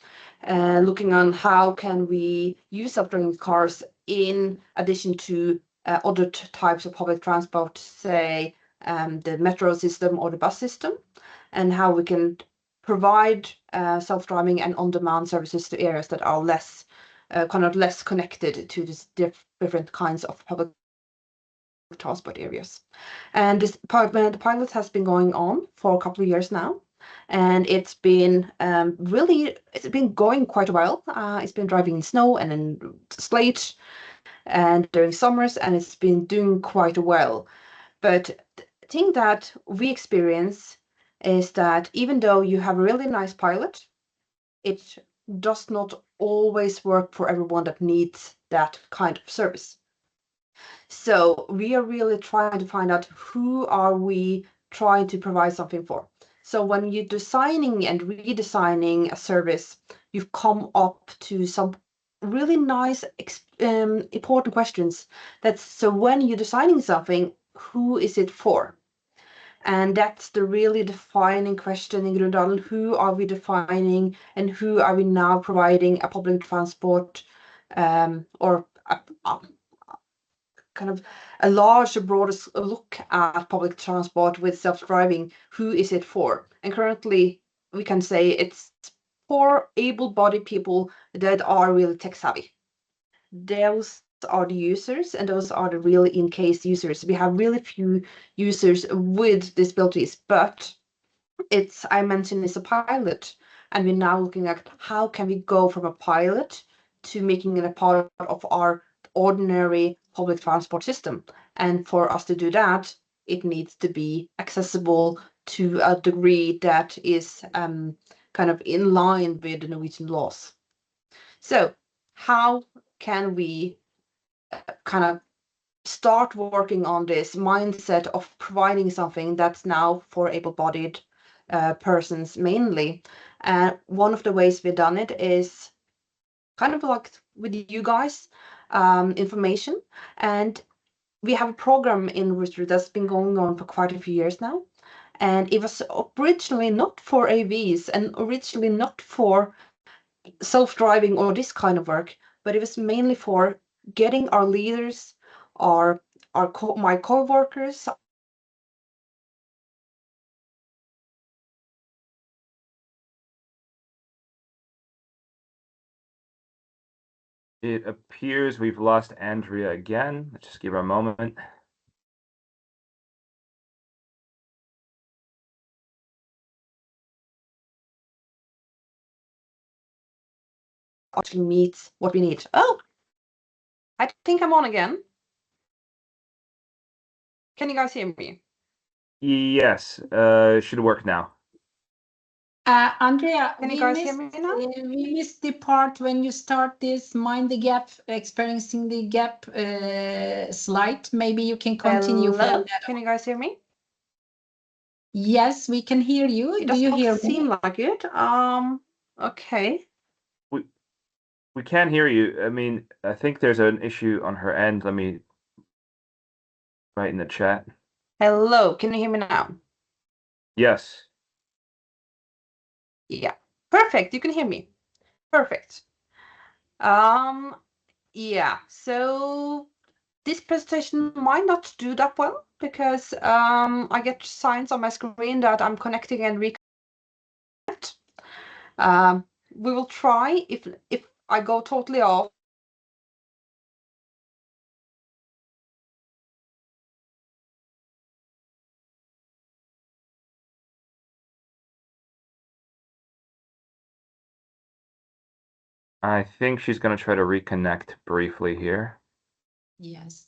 looking on how can we use self-driving cars in addition to other types of public transport, say the metro system or the bus system, and how we can provide self-driving and on-demand services to areas that are less connected to these different kinds of public transport areas. And the pilot has been going on for a couple of years now, and it's been going quite well. It's been driving in snow and in sleet and during summers, and it's been doing quite well. But the thing that we experience is that even though you have a really nice pilot, it does not always work for everyone that needs that kind of service. So we are really trying to find out who are we trying to provide something for. So when you're designing and redesigning a service, you've come up to some really nice, important questions. So when you're designing something, who is it for? And that's the really defining question in Groruddalen. Who are we defining, and who are we now providing a public transport or kind of a larger, broader look at public transport with self-driving? Who is it for? And currently, we can say it's for able-bodied people that are really tech-savvy. Those are the users, and those are the really in-case users. We have really few users with disabilities, but I mentioned it's a pilot, and we're now looking at how can we go from a pilot to making it a part of our ordinary public transport system. And for us to do that, it needs to be accessible to a degree that is kind of in line with the Norwegian laws. So how can we kind of start working on this mindset of providing something that's now for able-bodied persons mainly? And one of the ways we've done it is kind of like with you guys, information. And we have a program in Rooster that's been going on for quite a few years now. And it was originally not for AVs and originally not for self-driving or this kind of work, but it was mainly for getting our leaders, my co-workers. It appears we've lost Andrea again. Let's just give her a moment. Actually meets what we need. Oh, I think I'm on again. Can you guys hear me? Yes, should work now. Andrea, Can you guys hear me now? we missed the part when you start this mind the gap, experiencing the gap slide. Maybe you can continue from Hello? that. Can you guys hear me? Yes, we can hear you. It Do you does hear not me? seem like it. Okay. We can hear you. I mean, I think there's an issue on her end. Let me write in the chat. Hello, can you hear me now? Yes. Yeah, perfect. You can hear me. Perfect. Yeah, so this presentation might not do that well because I get signs on my screen that I'm connecting and reconnect. We will try. If I go totally off, I think she's going to try to reconnect briefly here. Yes.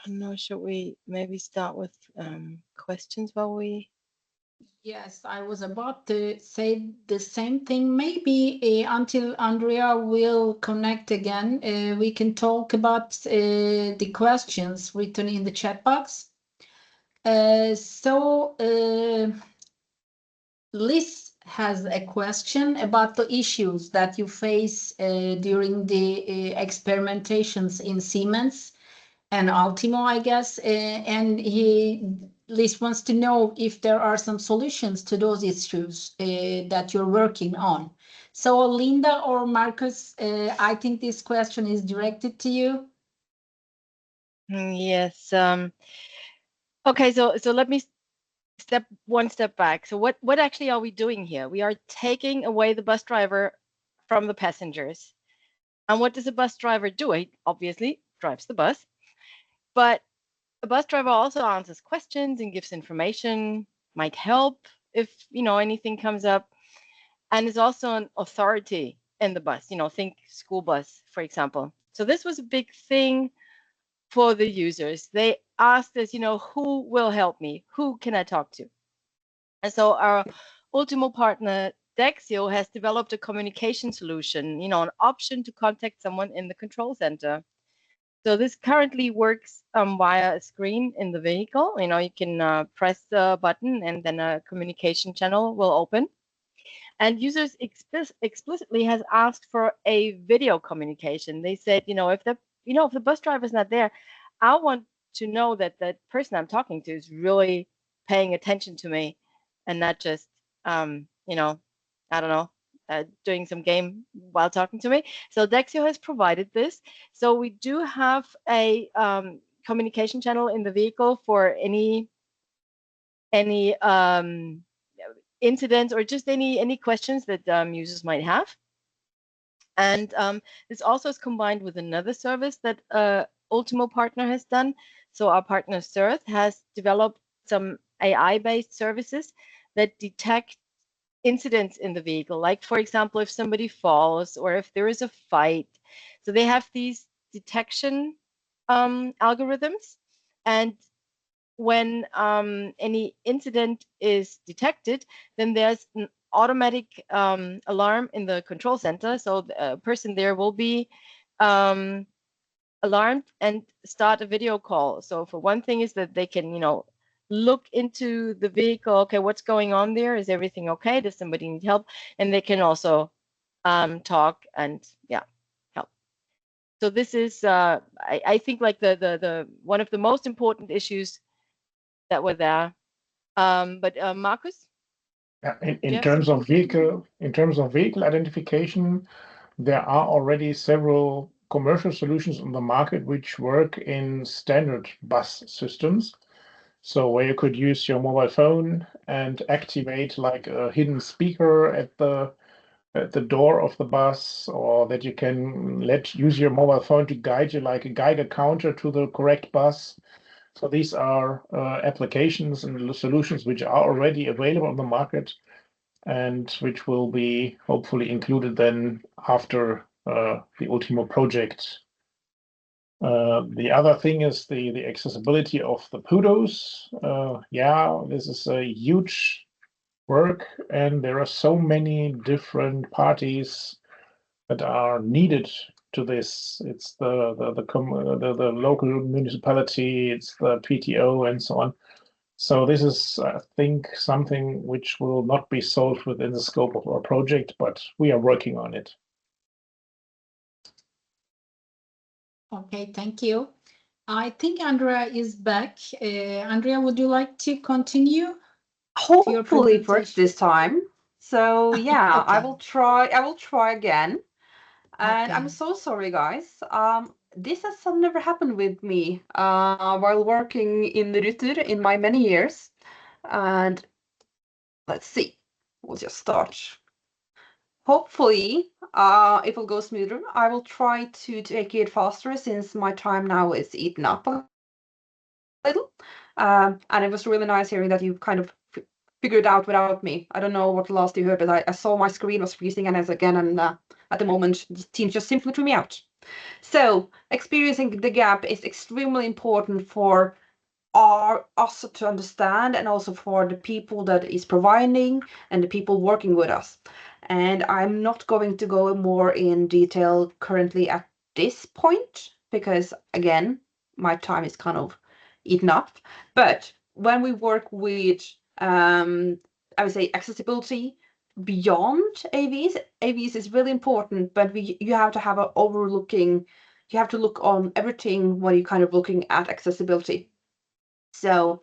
don't know, should we maybe start with questions while we... Yes, I was about to say the same thing. Maybe until Andrea will connect again, we can talk about the questions written in the chat box. Liz has a question about the issues that you face during the experimentations in Siemens and Ultimo, I guess, and Liz wants to know if there are some solutions to those issues that you're working on. So Linda or Marcus, I think this question is directed to you. Yes. Okay, so let me one step back. So what actually are we doing here? We are taking away the bus driver from the passengers. And what does a bus driver do? He obviously drives the bus, but a bus driver also answers questions and gives information, might help if, anything comes up, and is also an authority in the bus, think school bus, for example. So this was a big thing for the users. They asked us, who will help me? Who can I talk to? And so our Ultimo partner, Dexio, has developed a communication solution, an option to contact someone in the control center. So this currently works via a screen in the vehicle. You can press the button and then a communication channel will open. And users explicitly has asked for a video communication. They said, if the bus driver is not there, I want to know that that person I'm talking to is really paying attention to me and not just, I don't know, doing some game while talking to me. So Dexio has provided this. So we do have a communication channel in the vehicle for any incidents or just any questions that users might have. And this also is combined with another service that Ultimo partner has done. So our partner Surth has developed some AI-based services that detect incidents in the vehicle, like, for example, if somebody falls or if there is a fight. So they have these detection algorithms, and when any incident is detected, then there's an automatic alarm in the control center. So the person there will be alarmed and start a video call. So for one thing is that they can, look into the vehicle. Okay, what's going on there? Is everything okay? Does somebody need help? And they can also talk and help. So this is, I think, like the one of the most important issues that were there. But Marcus? In terms of vehicle identification, there are already several commercial solutions on the market which work in standard bus systems. So where you could use your mobile phone and activate like a hidden speaker at the door of the bus, or that you can use your mobile phone to guide you like a Geiger counter to the correct bus. So these are applications and solutions which are already available on the market and which will be hopefully included then after the Ultimo project. The other thing is the accessibility of the PUDOs. This is a huge work, and there are so many different parties that are needed to this. It's the local municipality, it's the PTO, and so on. So this is, I think, something which will not be solved within the scope of our project, but we are working on it. Okay, thank you. I think Andrea is back. Andrea, would you like to continue? Hopefully it works this time. So yeah, Okay. I will try again. And I'm so sorry, guys. This has never happened with me while working in Ruter in my many years. And let's see. We'll just start. Hopefully, it will go smoother. I will try to take it faster since my time now is eaten up a little. And it was really nice hearing that you kind of figured out without me. I don't know what last you heard, but I saw my screen was freezing and at the moment, Teams just simply threw me out. So experiencing the gap is extremely important for us to understand, and also for the people that is providing and the people working with us. And I'm not going to go more in detail currently at this point, because again, my time is kind of eaten up. But when we work with, I would say, accessibility beyond AVs is really important, but you have to have you have to look on everything when you're kind of looking at accessibility. So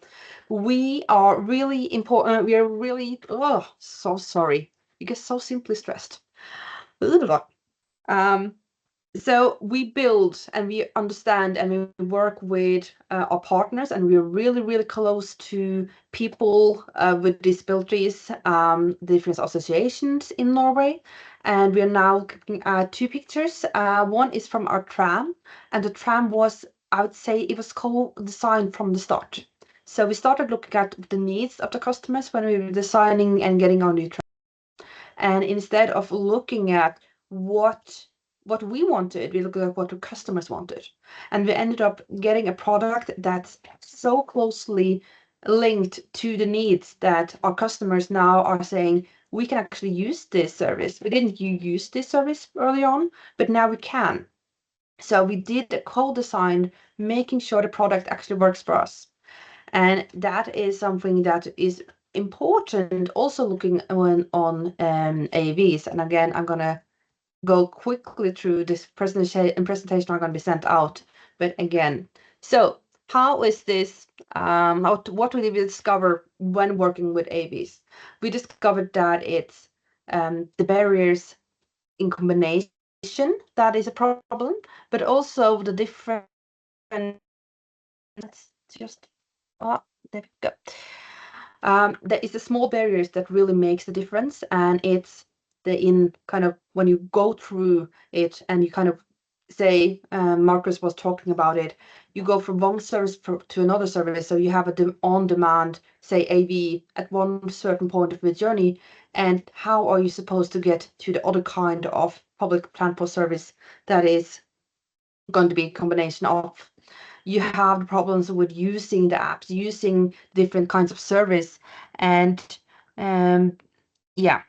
we are really important. We are really, oh, so sorry. You get so simply stressed. So we build and we understand and we work with our partners, and we're really, really close to people with disabilities, different associations in Norway. And we're now looking at two pictures. One is from our tram, and the tram was, I would say, it was co-designed from the start. So we started looking at the needs of the customers when we were designing and getting our new tram. And instead of looking at what we wanted, we looked at what the customers wanted. And we ended up getting a product that's so closely linked to the needs that our customers now are saying, we can actually use this service. We didn't use this service early on, but now we can. So we did a co-design, making sure the product actually works for us. And that is something that is important, also looking on AVs. And again, I'm going to go quickly through this presentation are going to be sent out. But again, so how is this, what did we discover when working with AVs? We discovered that it's the barriers in combination that is a problem, but also the different, let's just, there we go. There is the small barriers that really makes the difference, and it's when you go through it and you kind of say, Marcus was talking about it, you go from one service to another service, so you have a on-demand, say, AV at one certain point of the journey, and how are you supposed to get to the other kind of public transport service that is going to be a combination of. You have problems with using the apps, using different kinds of service, and yeah,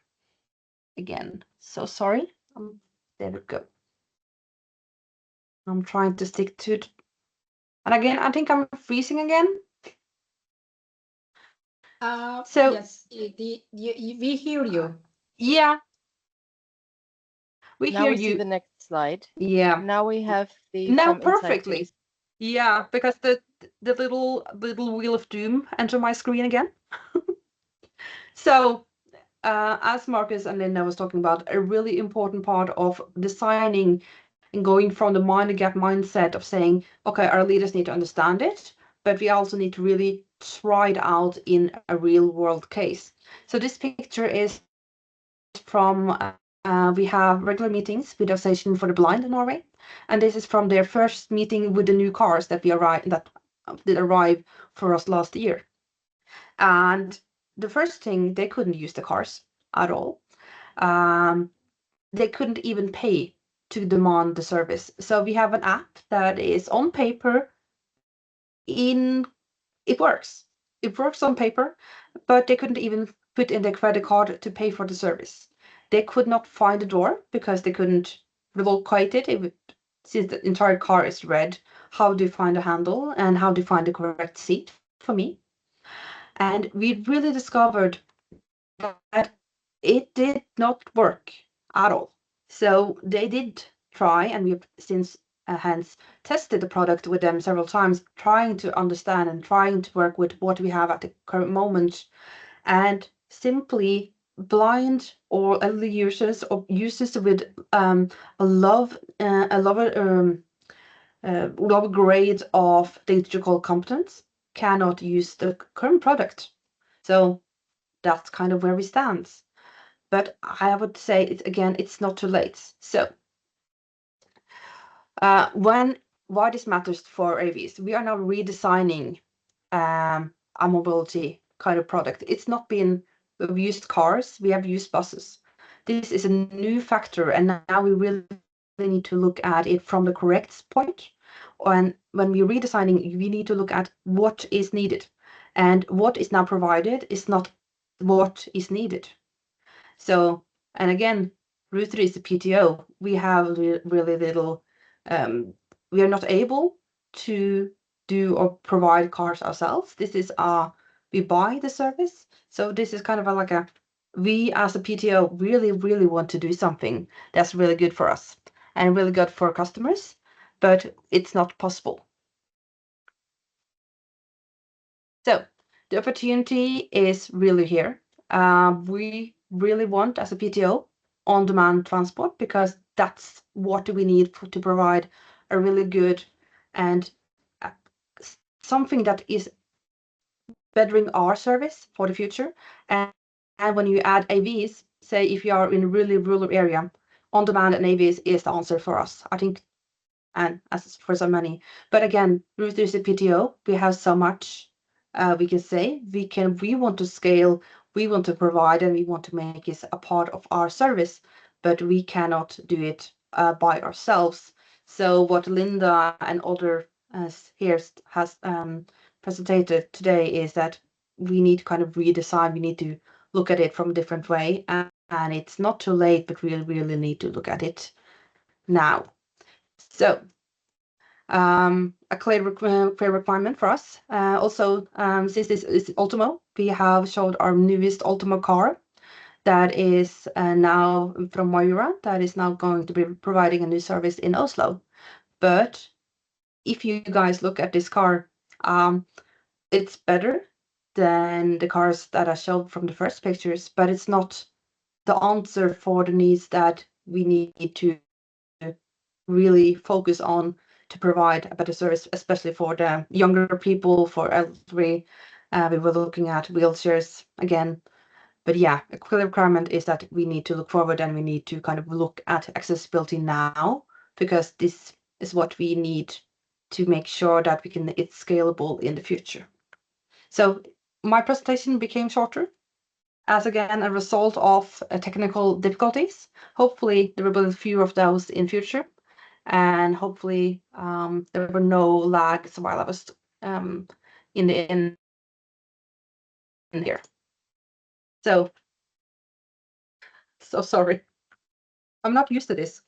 again, so sorry. There we go. I'm trying to stick to it. And again, I think I'm freezing again. So yes, we hear you. Yeah. Now hear we you. see the next slide. Yeah. Now we have the Now from inside perfectly. to Yeah, because the little wheel of doom enter my screen again. So as Marcus and Linda was talking about, a really important part of designing and going from the mind the gap mindset of saying, okay, our leaders need to understand it, but we also need to really try it out in a real world case. So this picture is from, we have regular meetings with the Association for the Blind in Norway, and this is from their first meeting with the new cars that did arrive for us last year. And the first thing, they couldn't use the cars at all. They couldn't even pay to demand the service. So we have an app that is on paper. It works. It works on paper, but they couldn't even put in their credit card to pay for the service. They could not find the door because they couldn't relocate it. Since the entire car is red, how do you find a handle and how do you find the correct seat for me? And we really discovered that it did not work at all. So they did try, and we've since hence tested the product with them several times, trying to understand and trying to work with what we have at the current moment. And simply blind or elderly users or users with a low grade of digital competence cannot use the current product. So that's kind of where we stand. But I would say it's not too late. So why this matters for AVs, we are now redesigning a mobility kind of product. It's not been, we've used cars, we have used buses. This is a new factor, and now we really need to look at it from the correct point. And when we're redesigning, we need to look at what is needed, and what is now provided is not what is needed. So, and again, Ruther is the PTO. We have really little, we are not able to do or provide cars ourselves. This is we buy the service. So this is kind of like we as a PTO really, really want to do something that's really good for us and really good for customers, but it's not possible. So the opportunity is really here. We really want, as a PTO, on-demand transport, because that's what we need to provide a really good and something that is bettering our service for the future. And when you add AVs, say if you are in a really rural area, on-demand and AVs is the answer for us, I think, and as for so many. But again, Ruther is a PTO. We have so much we can say. We want to scale, we want to provide, and we want to make it a part of our service, but we cannot do it by ourselves. So what Linda and other here has presented today is that we need to kind of redesign. We need to look at it from a different way, and it's not too late, but we really need to look at it now. So a clear requirement for us. Also, since this is ULTIMO, we have showed our newest ULTIMO car that is now from Mayura, that is now going to be providing a new service in Oslo. But if you guys look at this car, it's better than the cars that I showed from the first pictures, but it's not the answer for the needs that we need to really focus on to provide a better service, especially for the younger people, for elderly. We were looking at wheelchairs again. But yeah, a clear requirement is that we need to look forward, and we need to kind of look at accessibility now, because this is what we need to make sure that it's scalable in the future. So my presentation became shorter as, again, a result of technical difficulties. Hopefully there will be fewer of those in future. And hopefully there were no lags while I was in here. So sorry. I'm not used to this.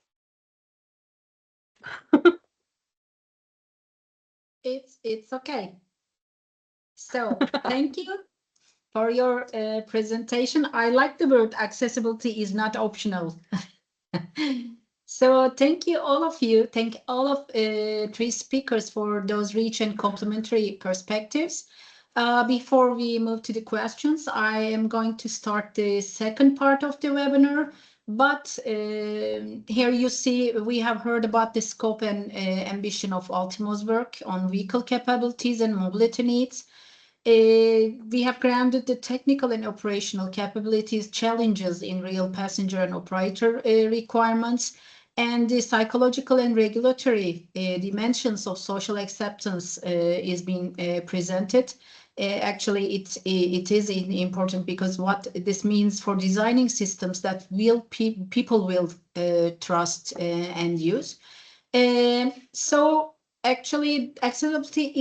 It's okay. So thank you for your presentation. I like the word accessibility is not optional. So thank you, all of you. Thank all of three speakers for those rich and complementary perspectives. Before we move to the questions, I am going to start the second part of the webinar. But here you see we have heard about the scope and ambition of ULTIMO's work on vehicle capabilities and mobility needs. We have grounded the technical and operational capabilities, challenges in real passenger and operator requirements, and the psychological and regulatory dimensions of social acceptance is being presented. Actually, it is important, because what this means for designing systems that people will trust and use. So actually, accessibility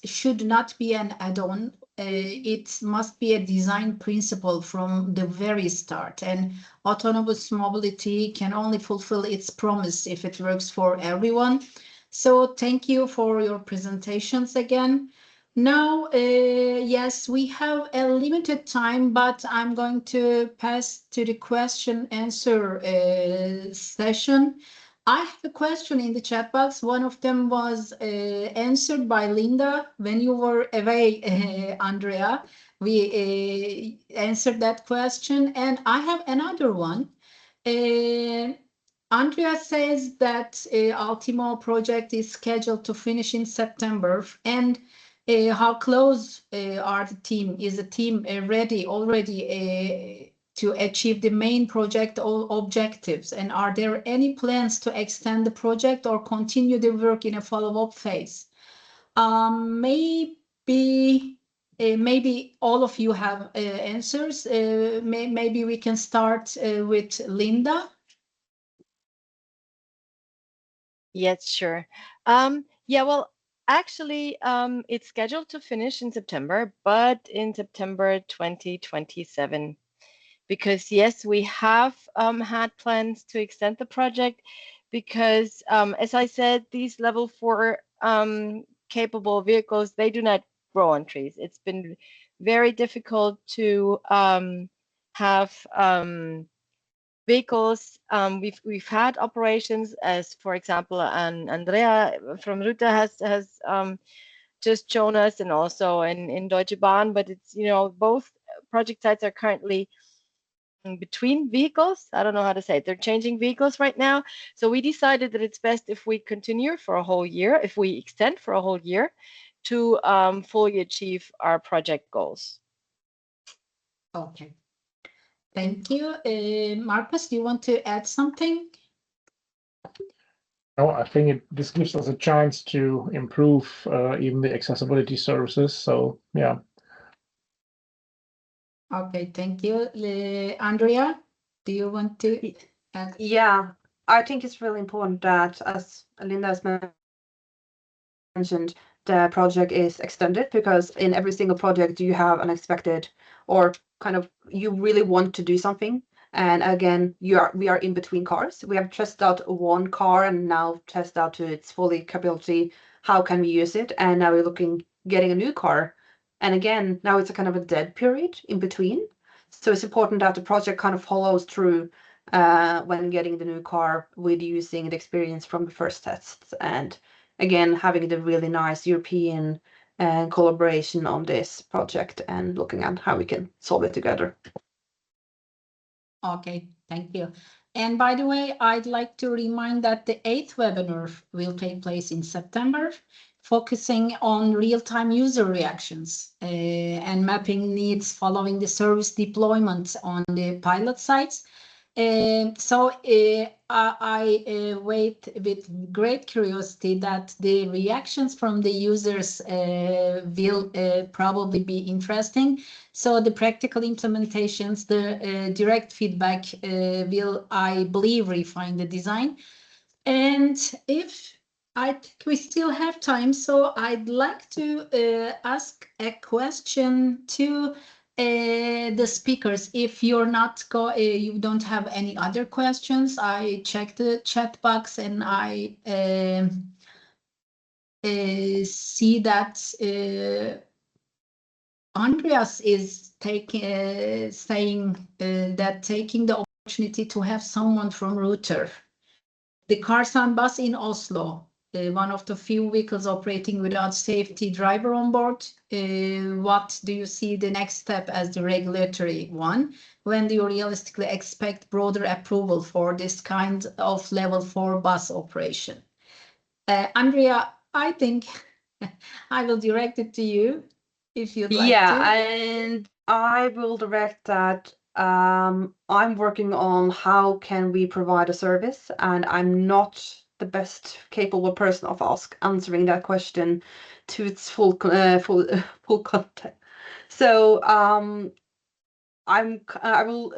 should not be an add-on. It must be a design principle from the very start, and autonomous mobility can only fulfill its promise if it works for everyone. So thank you for your presentations again. Now, yes, we have a limited time, but I'm going to pass to the question answer session. I have a question in the chat box. One of them was answered by Linda when you were away, Andrea. We answered that question, and I have another one. Andrea says that ULTIMO project is scheduled to finish in September, and how close are the team? Is the team ready already to achieve the main project objectives? And are there any plans to extend the project or continue the work in a follow-up phase? Maybe all of you have answers. Maybe we can start with Linda. Yes, sure. Yeah, well, actually, it's scheduled to finish in September, but in September 2027. Because yes, we have had plans to extend the project because, as I said, these level 4 capable vehicles, they do not grow on trees. It's been very difficult to have vehicles. We've had operations, as for example, and Andrea from Ruta has just shown us, and also in Deutsche Bahn. But it's, you know, both project sites are currently between vehicles. I don't know how to say it. They're changing vehicles right now. So we decided that it's best if we continue for a whole year, if we extend for a whole year to fully achieve our project goals. Okay. Thank you. Marcus, do you want to add something? No, I think this gives us a chance to improve even the accessibility services. So yeah. Okay, thank you. Andrea, do you want to add? Yeah, I think it's really important that, as Linda has mentioned, the project is extended, because in every single project you have unexpected, or kind of you really want to do something. And again, we are in between cars. We have tested out one car and now test out to its fully capability. How can we use it? And now we're getting a new car. And again, now it's a kind of a dead period in between. So it's important that the project kind of follows through when getting the new car, with using the experience from the first tests, and again having the really nice European collaboration on this project and looking at how we can solve it together. Okay, thank you. And by the way, I'd like to remind that the 8th webinar will take place in September, focusing on real-time user reactions and mapping needs following the service deployment on the pilot sites. So I wait with great curiosity that the reactions from the users will probably be interesting. So the practical implementations, the direct feedback will, I believe, refine the design. And if I think we still have time, so I'd like to ask a question to the speakers. If you're not you don't have any other questions, I checked the chat box and I see that Andreas is saying that taking the opportunity to have someone from Ruter. The Karsan bus in Oslo, one of the few vehicles operating without safety driver on board. What do you see the next step as the regulatory one? When do you realistically expect broader approval for this kind of level 4 bus operation? Andrea, I think I will direct it to you if you'd like to. Yeah, and I will direct that. I'm working on how can we provide a service, and I'm not the best capable person of answering that question to its full content. So I will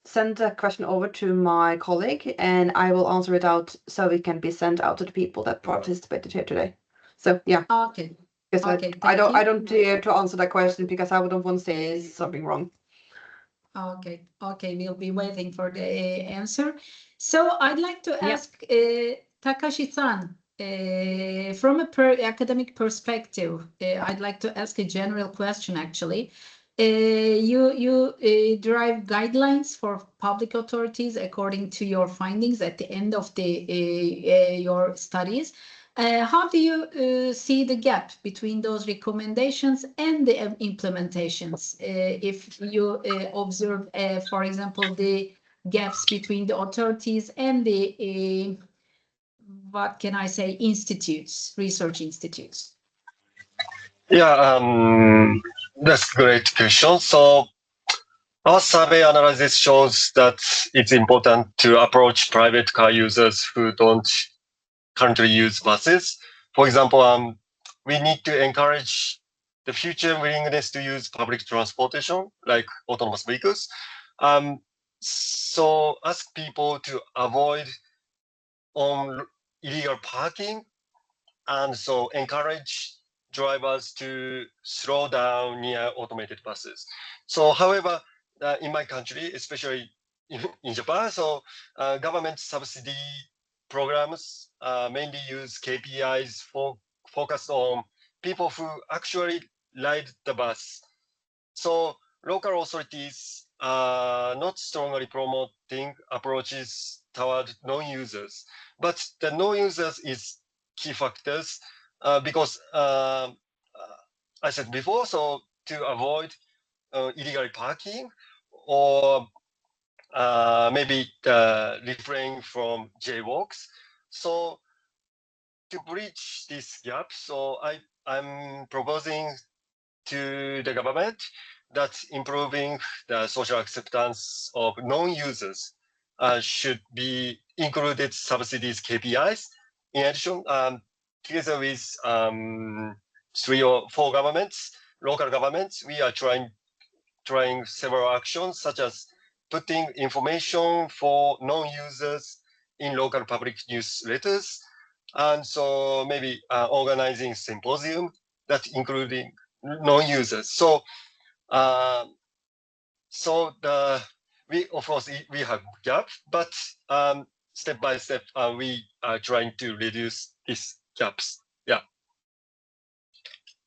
send that question over to my colleague, and I will answer it out so it can be sent out to the people that participated here today. So yeah. Okay. Okay, I don't dare to answer that question because I wouldn't want to say something wrong. Okay, we'll be waiting for the answer. So I'd like to ask Takashi-san, from a academic perspective, I'd like to ask a general question actually. You derive guidelines for public authorities according to your findings at the end of your studies. How do you see the gap between those recommendations and the implementations? If you observe, for example, the gaps between the authorities and the, what can I say, institutes, research institutes? Yeah, that's a great question. So our survey analysis shows that it's important to approach private car users who don't currently use buses. For example, we need to encourage the future willingness to use public transportation, like autonomous vehicles. So ask people to avoid on illegal parking, and so encourage drivers to slow down near automated buses. So, however, in my country, especially in Japan, so government subsidy programs mainly use KPIs focused on people who actually ride the bus. So local authorities are not strongly promoting approaches toward non-users, but the non-users is key factors because I said before, so to avoid illegal parking or maybe refrain from jaywalks. So to bridge this gap, so I'm proposing to the government that improving the social acceptance of non-users should be included subsidies KPIs. In addition, together with 3 or 4 governments, local governments, we are trying several actions such as putting information for non-users in local public newsletters, and so maybe organizing symposium that including non-users. So, we of course we have gap, but step by step we are trying to reduce these gaps. Yeah.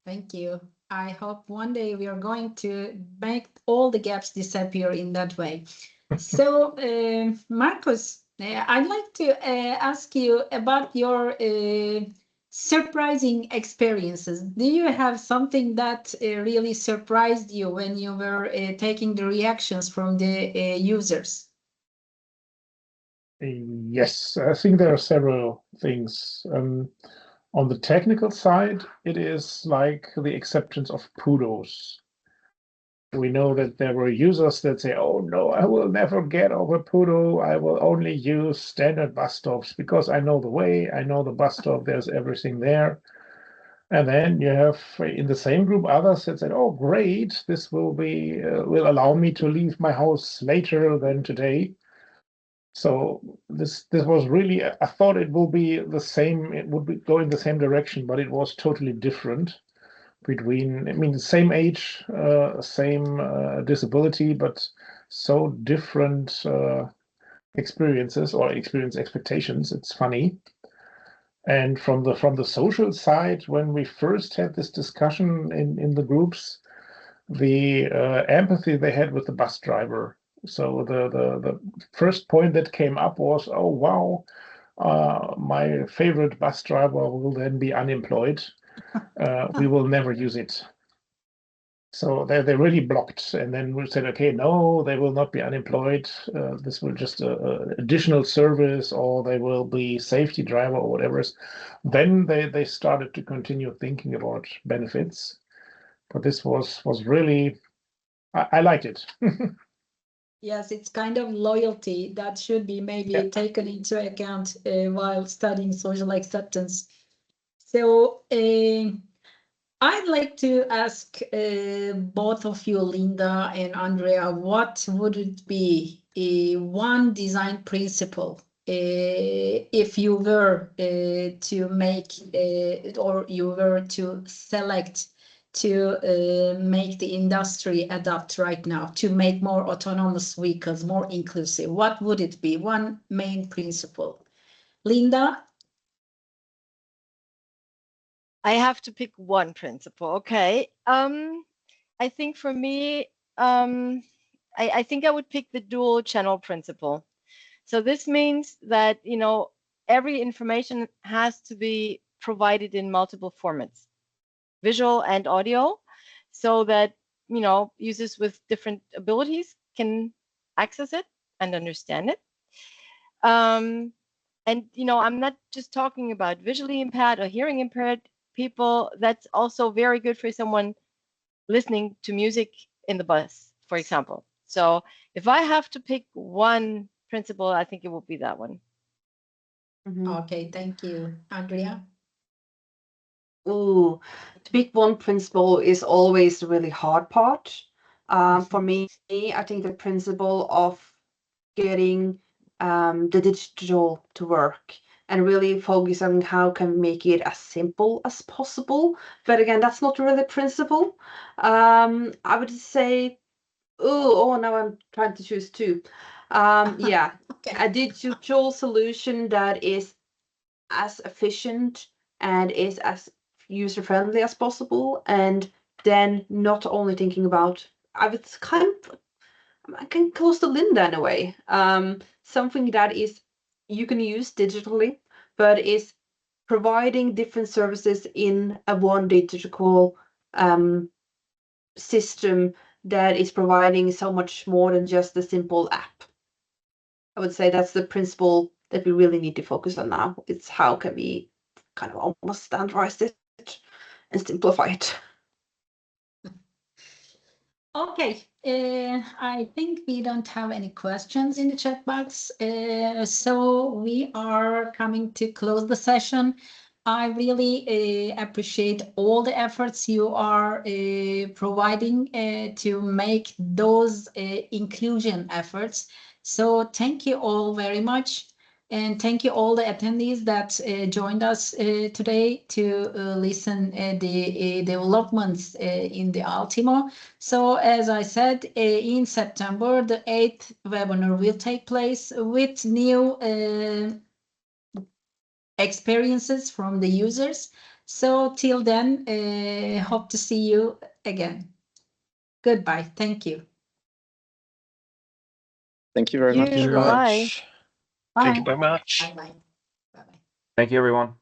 Thank you. I hope one day we are going to make all the gaps disappear in that way. So, Marcus, I'd like to ask you about your surprising experiences. Do you have something that really surprised you when you were taking the reactions from the users? Yes, I think there are several things. On the technical side, it is like the acceptance of PUDOs. We know that there were users that say, oh no, I will never get over PUDO. I will only use standard bus stops because I know the way, I know the bus stop, there's everything there. And then you have in the same group others that said, oh great, this will be will allow me to leave my house later than today. So this was really, I thought it will be the same, it would be going the same direction, but it was totally different between, I mean, the same age, same disability, but so different experiences or experience expectations. It's funny. And from the social side, when we first had this discussion in the groups, the empathy they had with the bus driver. So the first point that came up was, oh wow, my favorite bus driver will then be unemployed. We will never use it. So they really blocked, and then we said, okay, no, they will not be unemployed. This will just additional service, or they will be safety driver or whatever. Then they started to continue thinking about benefits. But this was really, I liked it. Yes, it's kind of loyalty that should be maybe taken into account while studying social acceptance. So I'd like to ask both of you, Linda and Andrea, what would it be one design principle if you were to make or you were to select to make the industry adapt right now to make more autonomous vehicles, more inclusive? What would it be? One main principle. Linda? I have to pick one principle. Okay. I think for me, I think I would pick the dual channel principle. So this means that, you know, every information has to be provided in multiple formats, visual and audio, so that, you know, users with different abilities can access it and understand it. And, you know, I'm not just talking about visually impaired or hearing impaired people. That's also very good for someone listening to music in the bus, for example. So if I have to pick one principle, I think it will be that one. Okay, thank you. Andrea? Ooh, to pick one principle is always the really hard part. For me, I think the principle of getting the digital to work and really focus on how can we make it as simple as possible. But again, that's not really the principle. I would say, now I'm trying to choose two. Yeah, Okay. a digital solution that is as efficient and is as user-friendly as possible, and then not only thinking about, I can close to Linda in a way. Something that is you can use digitally, but is providing different services in a one digital system that is providing so much more than just a simple app. I would say that's the principle that we really need to focus on now. It's how can we kind of almost standardize it and simplify it. Okay, I think we don't have any questions in the chat box, so we are coming to close the session. I really appreciate all the efforts you are providing to make those inclusion efforts. So thank you all very much. And thank you all the attendees that joined us today to listen the developments in the ULTIMO. So as I said, in September, the 8th webinar will take place with new experiences from the users. So till then, hope to see you again. Goodbye. Thank you. Thank you very much. Bye. Thank you very much. Bye-bye. Bye-bye. Thank you, everyone.